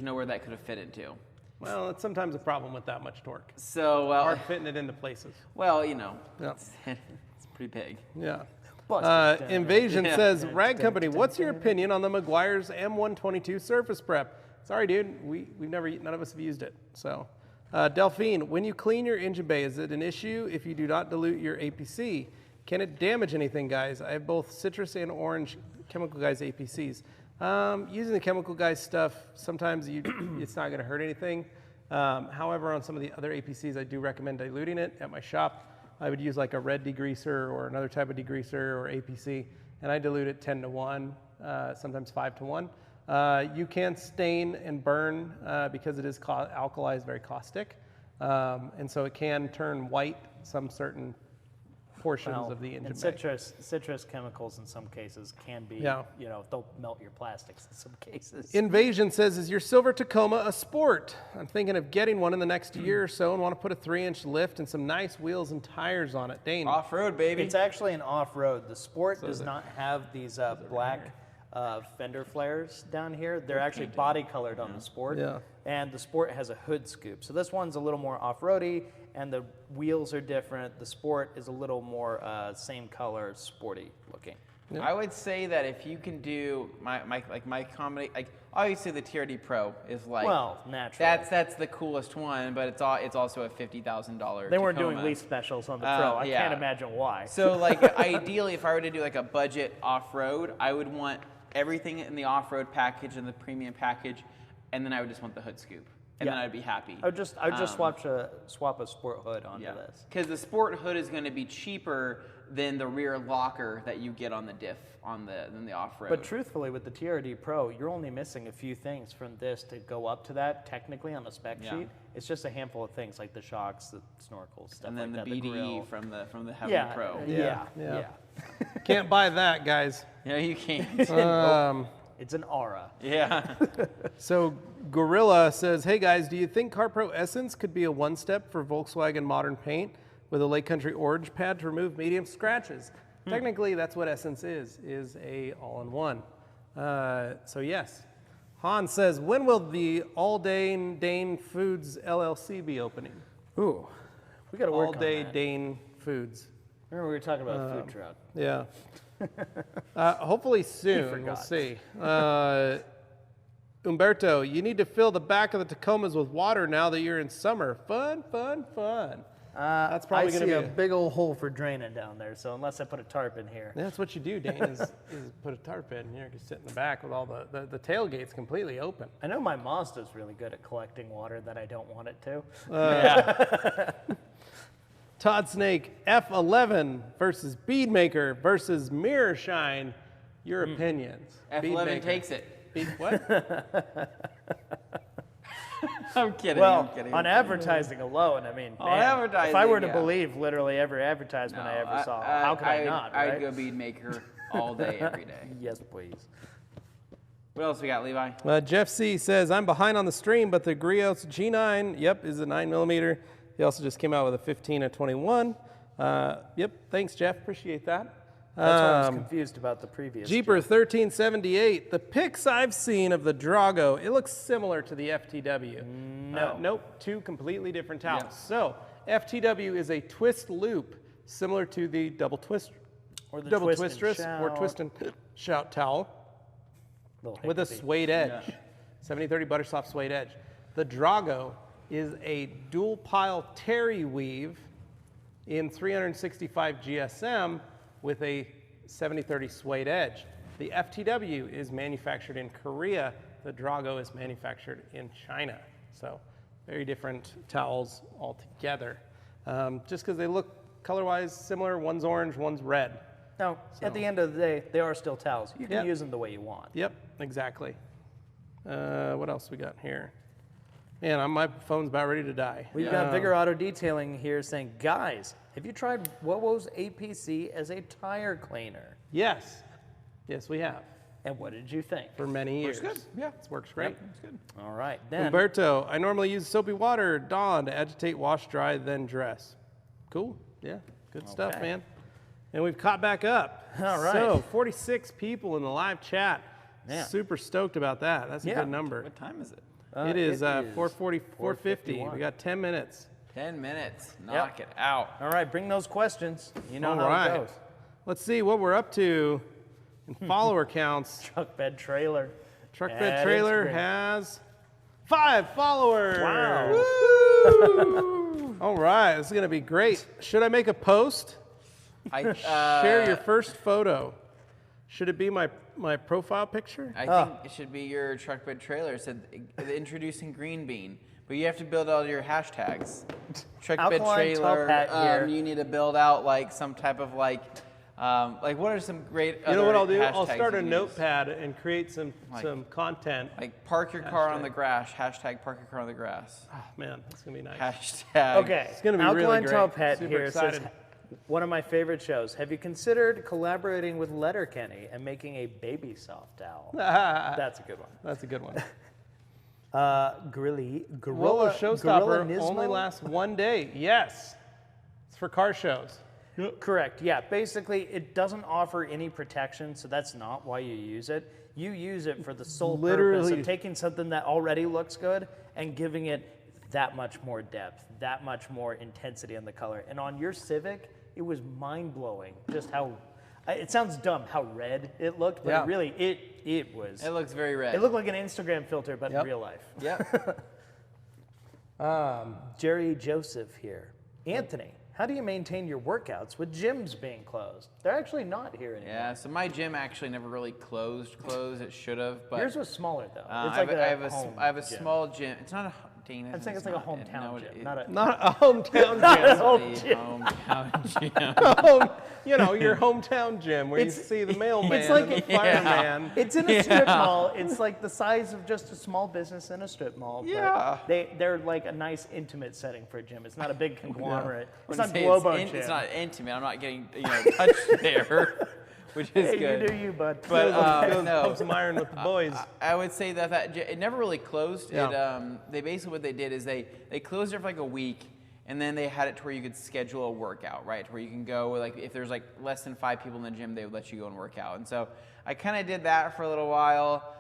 nowhere that could have fit into. Well, it's sometimes a problem with that much torque. So, Hard fitting it into places. well, you know, Yeah. it's pretty big. Yeah. Busted. Invasion says, Rag Company, what's your opinion on the McGuire's M122 surface prep? Sorry, dude, none of us have used it. So, Delphine, when you clean your engine bay, is it an issue if you do not dilute your APC? Can it damage anything, guys? I have both citrus and orange Chemical Guys APCs. Using the Chemical Guys stuff, sometimes it's not going to hurt anything. However, on some of the other APCs, I do recommend diluting it. At my shop, I would use like a red degreaser or another type of degreaser or APC, and I dilute it 10 to 1, sometimes 5 to 1. You can stain and burn because it is alkali is very caustic, and so it can turn white some certain portions of the engine and bay. citrus chemicals in some cases can be, Yeah. you know, they'll melt your plastics in some cases. Invasion says, is your silver Tacoma a sport? I'm thinking of getting one in the next year or so and want to put a 3-inch lift and some nice wheels and tires on it. Dane. Off-road, baby. It's actually an off-road. The Sport does not have these black fender flares down here. They're actually body colored on the Sport. Yeah. And the Sport has a hood scoop. So this one's a little more off-roady, and the wheels are different. The Sport is a little more same color, sporty looking. I would say that if you can do my comedy, like obviously the TRD Pro is like, Well, naturally. that's the coolest one, but it's also a $50,000. They weren't Tacoma. doing lease specials on the Pro. I yeah. can't imagine why. So like ideally, if I were to do like a budget off-road, I would want everything in the off-road package and the premium package, and then I would just want the hood scoop, and then I'd be happy. I would just swap a Sport hood onto this. Because the Sport hood is going to be cheaper than the rear locker that you get on the diff than the off-road. But truthfully, with the TRD Pro, you're only missing a few things from this to go up to that. Technically, on the spec sheet, it's just a handful of things like the shocks, the snorkels, stuff and then like the that. BDE grill. from the Heaven Yeah, Pro. yeah. Can't buy that, guys. Yeah, you can't. It's an aura. Yeah. So Gorilla says, hey guys, do you think CarPro Essence could be a one-step for Volkswagen modern paint with a Lake Country orange pad to remove medium scratches? Technically, that's what Essence is a all-in-one. So yes. Han says, when will the All Dane Foods LLC be opening? Ooh, we got to work All on Day that. Dane Foods. Remember we were talking about food truck. Yeah. Hopefully soon. We'll forgot. see. Umberto, you need to fill the back of the Tacomas with water now that you're in summer. Fun, fun, fun. That's probably going to I be see a big old hole for draining down there, so unless I put a tarp in here. That's what you do, Dane, is put a tarp in. You can sit in the back with all the tailgates completely open. I know my Mazda's really good at collecting water that I don't want it to. Todd Snake, F11 versus Beadmaker versus Mirror Shine. Your opinions. F11 Beadmaker. takes it. What? I'm kidding. Well, I'm kidding. on advertising alone, I mean, On man, if I advertising, were to yeah. believe literally every advertisement I ever saw, how could I not, right? I'd go Beadmaker all day, every day. Yes, please. What else we got, Levi? Jeff C. says, I'm behind on the stream, but the Griot's G9, yep, is a 9mm. He also just came out with a 15 at 21. Yep, thanks, Jeff. Appreciate that. That's why I was confused about the previous. Jeeper 1378. The pics I've seen of the Drago, it looks similar to the FTW. No. Nope, two completely different towels. Yeah. So FTW is a twist loop similar to the double twist, Or the double twist and twistress, or shout. twist and shout towel Little with a hickey. suede edge, 70/30 butter soft suede edge. The Drago is a dual pile terry weave in 365 GSM with a 70/30 suede edge. The FTW is manufactured in Korea. The Drago is manufactured in China. So very different towels altogether. Just because they look color-wise similar, one's orange, one's red. No, at the end of the day, they are still towels. You can Yep. use them the way you want. Yep, exactly. What else we got here? Man, my phone's about ready to die. We've got Vigor Auto Detailing here saying, guys, have you tried Wowo's APC as a tire cleaner? Yes. Yes, we have. And what did you think? For many years. good. Yeah. It works great. It's good. All right, then. Umberto, I normally use soapy water, Dawn, to agitate, wash, dry, then dress. Cool. Yeah. Good stuff, Okay. man. And we've caught back up. All right. So 46 people in the live chat. Man. Super stoked about that. That's a Yeah. good number. What time is it? It is it is 4:40, 4:50. 4:51. We got 10 minutes. 10 minutes. Knock it out. All right, bring those questions. You know All how right. it goes. Let's see what we're up to in follower counts. Truck bed trailer. Truck At Bed Trailer Instagram. has 5 followers. Wow. Woo! All right, this is going to be great. Should I make a post? Share your first photo. Should it be my profile picture? I think it should be your truck bed trailer. It said introducing green bean, but you have to build all your hashtags. Truck bed Alkaline top trailer. hat here. You need to build out like some type of like what are some great? You know what I'll do? I'll hashtags start a you use? notepad and create some content. Like park your car on Hashtag. the grass. Hashtag park your car on the grass. Oh, man, that's going to be nice. Hashtag. Okay, It's gonna be really Alkaline great. Top Hat Super here excited. says, one of my favorite shows. Have you considered collaborating with Letterkenny and making a baby soft towel? That's a good one. That's a good one. Gorilla Roller Showstopper Nismo? only lasts one day. Yes. It's for car shows. Correct. Yeah. Basically, it doesn't offer any protection, so that's not why you use it. You use it for the sole purpose Literally- of taking something that already looks good and giving it that much more depth, that much more intensity in the color. And on your Civic, it was mind-blowing just how. It sounds dumb how red it looked, but Yeah. it really it was. It looks very red. It looked like an Instagram filter, but Yep. in real life. Yep. Jerry Joseph here. Anthony, how do you maintain your workouts with gyms being closed? They're actually not here anymore. Yeah. So my gym actually never really closed. It should have, but Yours was smaller though. It's I like have a gym. small gym. It's not a Dane. I'd say it's like a hometown gym, not a Not a hometown not a gym. home gym. hometown gym. You know, your hometown gym where It's- you see the mailman it's like- and the fireman. It's in a strip mall. It's like the size of just a small business in a strip mall. Yeah. But they're like a nice intimate setting for a gym. It's not a big conglomerate. It's not Wouldn't say Globo it's, Gym. it's not intimate. I'm not getting touched there, which is Hey, good. you do you, bud. But Pump no, some iron with the boys. I would say that it never really closed. Yeah. They basically what they did is they closed it for like a week, And then they had it to where you could schedule a workout, right? To where you can go, like if there's like less than 5 people in the gym, they would let you go and work out. And so I kind of did that for a little while.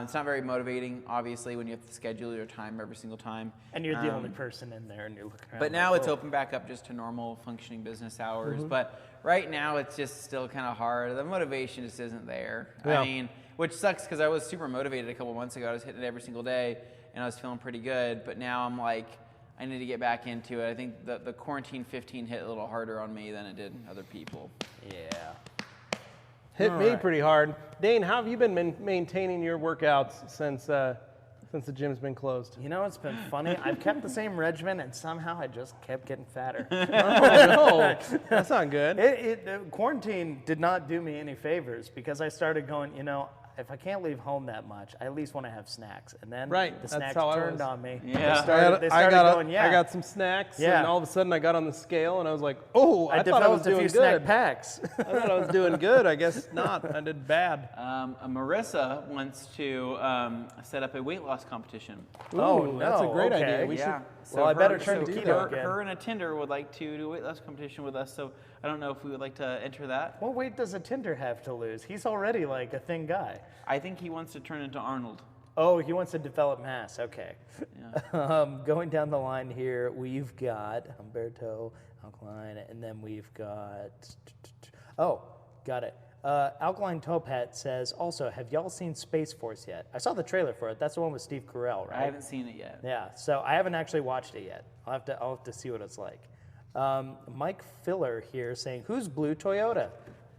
It's not very motivating, obviously, when you have to schedule your time every single time. And you're the only person in there, and you're looking around. But now like, it's "Whoa." open back up just to normal functioning business hours. But right now it's just still kind of hard. The motivation just isn't there. Yeah. I mean, which sucks because I was super motivated a couple months ago. I was hitting it every single day, and I was feeling pretty good. But now I'm like, I need to get back into it. I think the quarantine 15 hit a little harder on me than it did other people. Yeah. Hit me pretty hard. Dane, how have you been maintaining your workouts since the gym's been closed? You know, it's been funny. I've kept the same regimen, and somehow I just kept getting fatter. Oh, no. That's not good. Quarantine did not do me any favors because I started going, you know, if I can't leave home that much, I at least want to have snacks. And then Right, the that's snacks how I turned was. on me. Yeah. They started going, yeah. I got some snacks, Yeah. and all of a sudden I got on the scale, and I was like, oh, I thought I was developed a doing few snack good. packs. I thought I was doing good. I guess not. I did bad. Marissa wants to set up a weight loss competition. Oh, Ooh, that's a no, great okay. idea. We Yeah. should. Well, I better turn to keto again. Her and a Tinder would like to do a weight loss competition with us, so I don't know if we would like to enter that. What weight does a Tinder have to lose? He's already like a thin guy. I think he wants to turn into Arnold. Oh, he wants to develop mass. Okay. Yeah. Going down the line here, we've got Humberto, Alkaline, and then we've got. Oh, got it. Alkaline Topet says, also, have y'all seen Space Force yet? I saw the trailer for it. That's the one with Steve Carell, right? I haven't seen it yet. Yeah, so I haven't actually watched it yet. I'll have to see what it's like. Mike Filler here saying, who's Blue Toyota?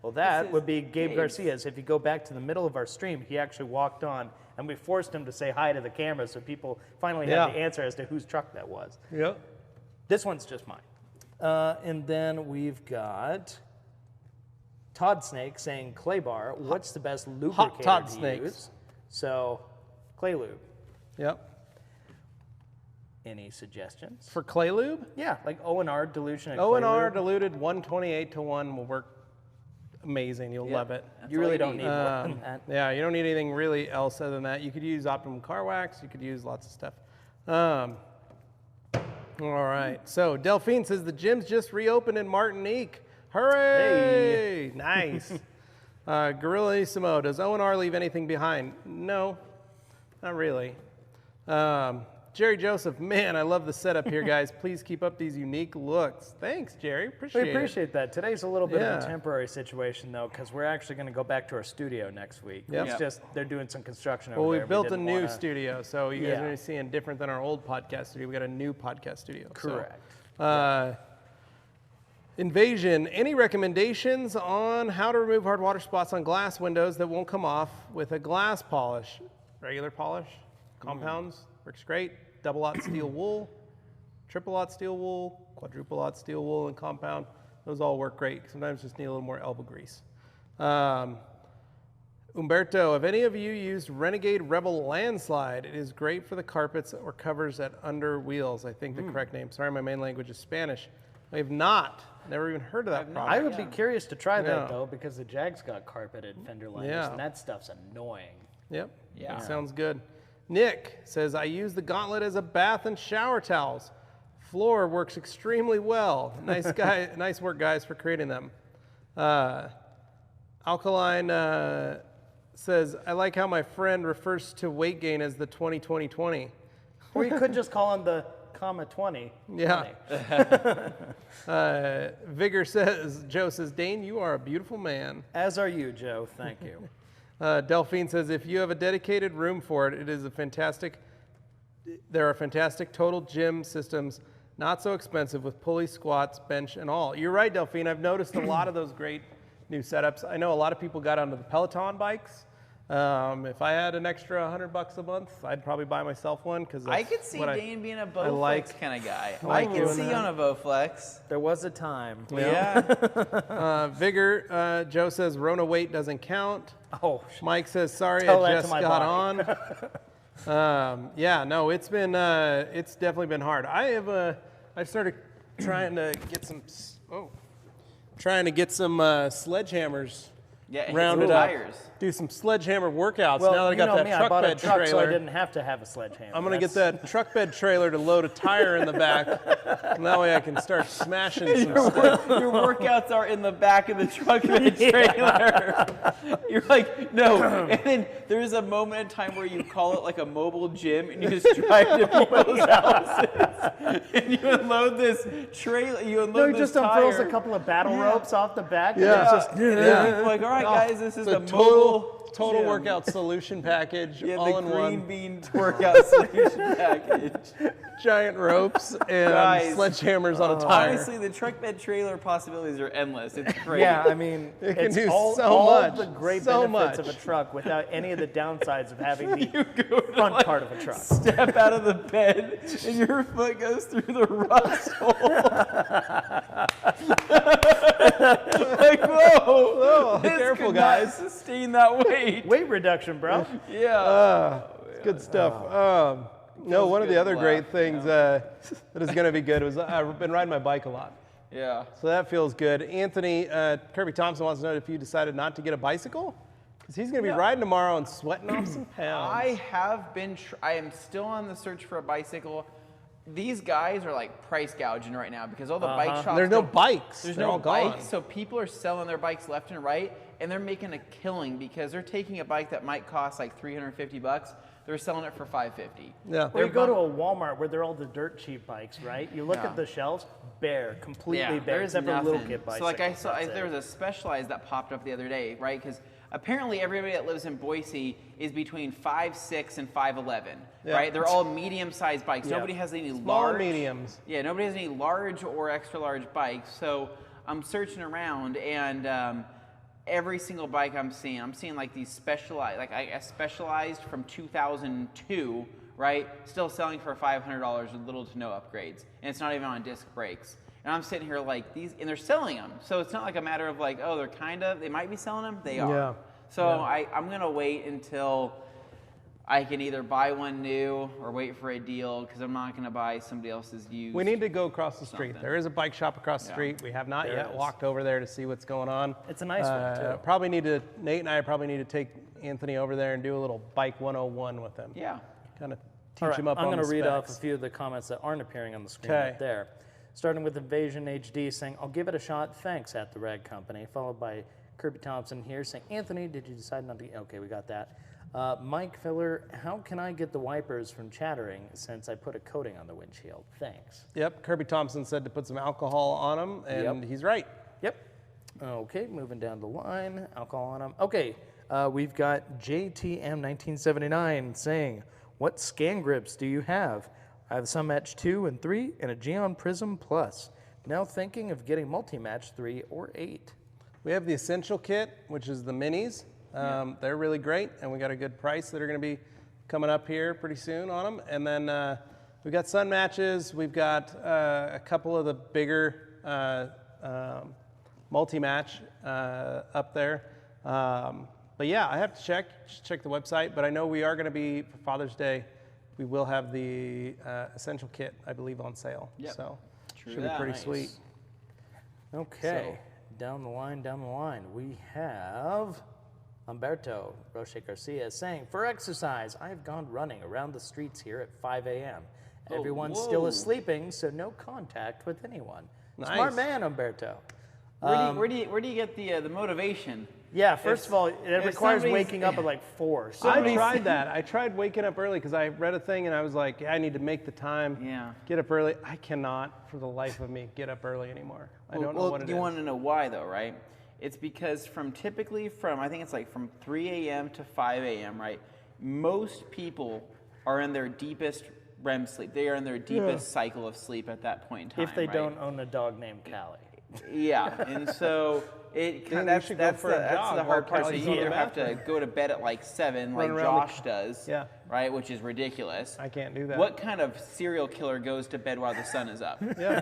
Well, that would be Gabe Garcia's. If you go back to the middle of our stream, he actually walked on, and we forced him to say hi to the camera so people finally had the answer as to whose truck that was. Yep. This one's just mine. And then we've got Todd Snake saying, Clay Bar, what's the best lubricator Todd to Snakes. use? So, Clay Lube. Yep. Any suggestions? For Clay Lube, Yeah, like O&R dilution and O&R Clay Lube. diluted 128 to 1 will work amazing. You'll love it. That's You all really don't need. need more than that. Yeah, you don't need anything really else other than that. You could use Optimum Car Wax. You could use lots of stuff. All right. So Delphine says the gym's just reopened in Martinique. Hooray! Nice. Gorillasimo, does O&R leave anything behind? No, not really. Jerry Joseph, man, I love the setup here, guys. Please keep up these unique looks. Thanks, Jerry. Appreciate We it. appreciate that. Today's a little bit of Yeah. a temporary situation, though, because we're actually going to go back to our studio next week. Yep. It's just they're doing some construction Well, over we there. built a didn't new wanna- studio, so you guys Yeah. are going to see it different than our old podcast studio. We got a new podcast studio. so, Correct. Invasion, any recommendations on how to remove hard water spots on glass windows that won't come off with a glass polish? Regular polish, compounds, works great. Double aught steel wool, triple aught steel wool, quadruple aught steel wool, and compound. Those all work great. Sometimes just need a little more elbow grease. Umberto, have any of you used Renegade Rebel Landslide? It is great for the carpets or covers that under wheels. I think the correct name. Sorry, my main language is Spanish. I have not. Never even heard of that product. I would be curious to try Yeah. that, though, because the Jag's got carpeted fender liners, Yeah. and that stuff's annoying. Yep. Yeah. That sounds good. Nick says, I use the Gauntlet as a bath and shower towels. Floor works extremely well. Nice guy, nice work, guys, for creating them. Alkaline says, I like how my friend refers to weight gain as the 20-20-20. Or you could just call him the comma 20. Yeah. Vigor says, Joe says, Dane, you are a beautiful man. As are you, Joe. Thank you. Delphine says, if you have a dedicated room for it, there are fantastic total gym systems, not so expensive with pulley, squats, bench, and all. You're right, Delphine. I've noticed a lot of those great new setups. I know a lot of people got onto the Peloton bikes. If I had an extra $100 a month, I'd probably buy myself one because I could see Dane being a Bowflex like- kind of guy. like I could doing see that. on a Bowflex. There was a time. Yeah. Vigor, Joe says Rona weight doesn't count. Oh, Mike says, sorry, Tell I that to just my got body. on. Yeah, no, it's definitely been hard. I started trying to get some sledgehammers Yeah, round it his up, tires. do some sledgehammer workouts. Well, now that I you got know that me, I truck bought a bed truck, trailer, so I didn't have to have a sledgehammer. I'm gonna get that truck bed trailer to load a tire in the back. And that way I can start smashing some stuff. Your workouts are in the back of the truck bed trailer. You're like, no. And then there's a moment in time where you call it like a mobile gym and you just drive to people's houses. And you unload this trailer, you unload No, he this just unfurls tire. a couple of battle ropes off the back. Yeah. And it's just, And then you're like, all right, guys, this is the mobile total gym. workout solution package, Yeah, all the in green one. bean workout solution package. Giant ropes and Guys, sledgehammers on a tire. Honestly, the truck bed trailer possibilities are endless. It's great. yeah, I mean, It can it's do all, so all much, the great so benefits of much. a truck without any of the downsides of having the You go to front like, part of a truck. step out of the bed and your foot goes through the rust hole. Like, whoa, this careful, could guys. not sustain that weight. Weight reduction, bro. Yeah. It's good stuff. No, one of the good other to great laugh, things that is going to be good was I've been riding my bike a lot. Yeah. So that feels good. Anthony, Kirby Thompson wants to know if you decided not to get a bicycle? Because he's going to be riding tomorrow and sweating off some pounds. I have been, I am still on the search for a bicycle. These guys are like price gouging right now because all the bike shops. There's no don't- bikes. There's They're no all gone. bikes, so people are selling their bikes left and right, and they're making a killing because they're taking a bike that might cost like $350. They're selling it for $550. Yeah. Or you go to a Walmart where they're all the dirt cheap bikes, right? You look Yeah. at the shelves, bare, completely bare, there's except for little nothing. kid bicycles. So like I saw, that's there it. was a Specialized that popped up the other day, right? Because apparently everybody that lives in Boise is between 5'6" and 5'11", Yeah. right? They're all medium-sized bikes. Yeah. Nobody has any Small large. mediums. Yeah, nobody has any large or extra large bikes. So I'm searching around, and every single bike I'm seeing like these Specialized, like I Specialized from 2002, right? Still selling for $500 with little to no upgrades, and it's not even on disc brakes. And I'm sitting here like these, and they're selling them. So it's not like a matter of like, oh, they might be selling them. They are. Yeah. So I'm gonna wait until I can either buy one new or wait for a deal because I'm not gonna buy somebody else's used. We need to go across the street. Something. There is a bike shop across the Yeah. street. We have not There yet is. walked over there to see what's going on. It's a nice one, too. Nate and I probably need to take Anthony over there and do a little bike 101 with him. Yeah. Kind of teach All right, him up I'm on going to the read off a specs. few of the comments that aren't appearing on the screen Okay. right there. Starting with Invasion HD saying, I'll give it a shot, thanks, at the Rag Company. Followed by Kirby Thompson here saying, Anthony, did you decide not to? Okay, we got that. Mike Filler, how can I get the wipers from chattering since I put a coating on the windshield? Thanks. Yep, Kirby Thompson said to put some alcohol on them, and Yep. he's right. Yep. Okay, moving down the line. Alcohol on them. Okay, we've got JTM1979 saying, what scan grips do you have? I have some Match 2 and 3 and a Geon Prism Plus. Now thinking of getting multi-match 3 or 8. We have the Essential Kit, which is the minis. They're really great, and we got a good price that are going to be coming up here pretty soon on them. And then we've got sun matches. We've got a couple of the bigger multi-match up there. But yeah, I have to check the website. But I know we are going to be, for Father's Day, we will have the Essential Kit, I believe, on sale. Yep. So True should be that. pretty Nice. sweet. Okay, down the line, we have Humberto Roche Garcia saying, for exercise, I have gone running around the streets here at 5 a.m. Everyone's still whoa. sleeping, so no contact with anyone. Nice. Smart man, Humberto. Where do you get the motivation? Yeah, first of all, it if requires somebody's- waking up at like 4. So I tried that. I tried waking up early because I read a thing and I was like, yeah, I need to make the time. Yeah. Get up early. I cannot, for the life of me, get up early anymore. I don't know what it is. You want to know why though, right? It's because from I think it's like from 3 a.m. to 5 a.m., right? Most people are in their deepest REM sleep. They are in their deepest cycle of sleep at that point in time. if they right? don't own a dog named Callie. Yeah, and so Then we that's should go that's for a the jog hard while part. So Callie's you on the either have to bathroom. go to bed at like 7, like Run around the- Josh does, Yeah. right? Which is ridiculous. I can't do that. What kind of serial killer goes to bed while the sun is up? Yeah.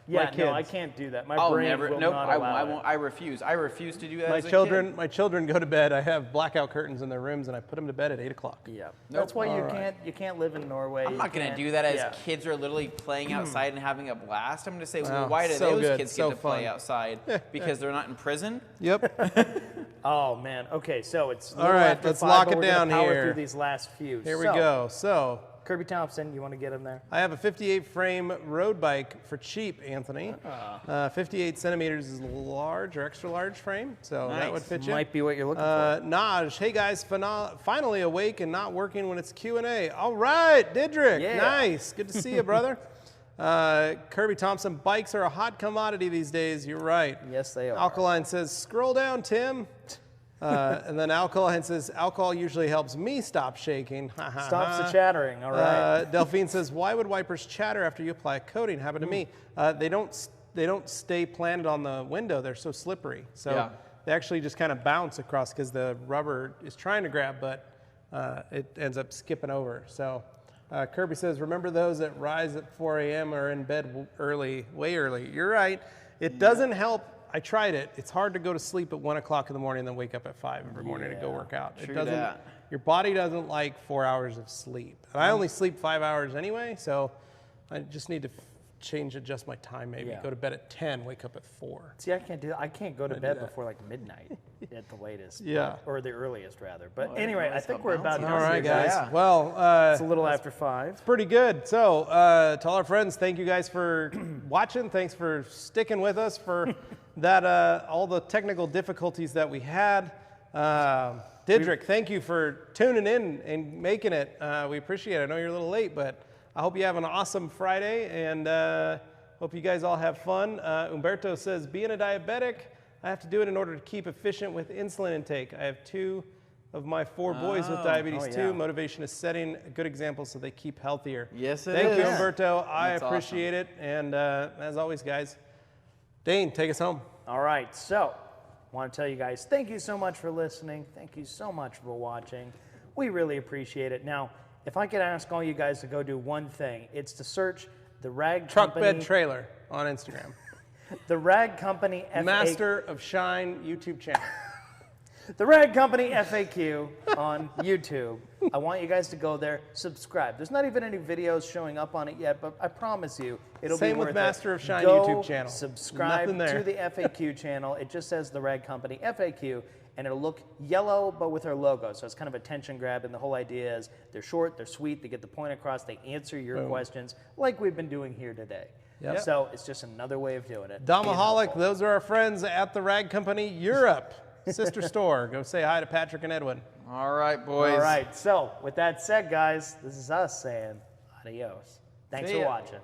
Yeah, My no, I kids. can't do that. My I'll brain never. will Nope. not I allow won't. I refuse. I refuse to do that. My as a children, kid. my children go to bed. I have blackout curtains in their rooms, and I put them to bed at 8 o'clock. Yeah, that's why you All you can't live in Norway. I'm You not going to can't- do that as yeah. kids are literally playing outside and having a blast. I'm going to say, well, Wow, why do so those good, kids so get to play fun. outside? Because they're not in prison? Yep. Oh man. Okay, so it's a All little right, after let's 5, lock but it we're gonna down power here. through these last few. Here we So, go. So Kirby Thompson, you want to get him there? I have a 58 frame road bike for cheap, Anthony. 58 centimeters is large or extra large frame, so that would Nice. fit you. Might be what you're looking for. Naj, hey guys, finally awake and not working when it's Q&A. All right, Didrik, Yeah. nice. Good to see you, brother. Kirby Thompson, bikes are a hot commodity these days. You're right. Yes, they are. Alkaline says, scroll down, Tim. And then Alkaline says, alcohol usually helps me stop shaking. Stops the chattering. All right. Delphine says, why would wipers chatter after you apply a coating? Happened to me. They don't stay planted on the window. They're so slippery. So Yeah. they actually just kind of bounce across because the rubber is trying to grab, but it ends up skipping over. So Kirby says, remember those that rise at 4 a.m. are in bed early, way early. You're right. It doesn't help. I tried it. It's hard to go to sleep at 1 o'clock in the morning and then wake up at 5 every morning to go work out. True It doesn't. that. Your body doesn't like 4 hours of sleep. And I only sleep 5 hours anyway, so I just need to adjust my time maybe. Yeah. Go to bed at 10, wake up at 4. See, I can't do that. I can't go to bed that. before like midnight at the latest. Yeah. Or the earliest, rather. But I didn't anyway, I realize think how we're about bouncy done All right, here, guys. Yeah. Well, It's a little after 5. pretty good. So, to all our friends, thank you guys for watching. Thanks for sticking with us for that all the technical difficulties that we had. Didrik, thank you for tuning in and making it. We appreciate it. I know you're a little late, but I hope you have an awesome Friday, and hope you guys all have fun. Umberto says, being a diabetic, I have to do it in order to keep efficient with insulin intake. I have 2 of my 4 boys with diabetes yeah. too. Motivation is setting a good example so they keep healthier. Yes, it Thank you, is. Umberto. I That's appreciate it. And as always, guys, Dane, take us home. All right, so I want to tell you guys, thank you so much for listening. Thank you so much for watching. We really appreciate it. Now, if I could ask all you guys to go do one thing, it's to search the Rag Truck Company, Bed Trailer on Instagram. the Rag Company FAQ. Master of Shine YouTube channel. The Rag Company FAQ on YouTube. I want you guys to go there, subscribe. There's not even any videos showing up on it yet, but I promise you, it'll Same be with worth Master it. of Shine Go YouTube channel. Subscribe Nothing there. to the FAQ channel. It just says the Rag Company FAQ, and it'll look yellow, but with our logo. So it's kind of attention grab, and the whole idea is they're short, they're sweet, they get the point across, they answer your questions like we've been doing here today. Yep. So it's just another way of doing it. Domaholic, those are our friends at the Rag Company Europe. Sister store. Go say hi to Patrick and Edwin. All right, boys. All right, so with that said, guys, this is us saying adios. Thanks See for ya. watching.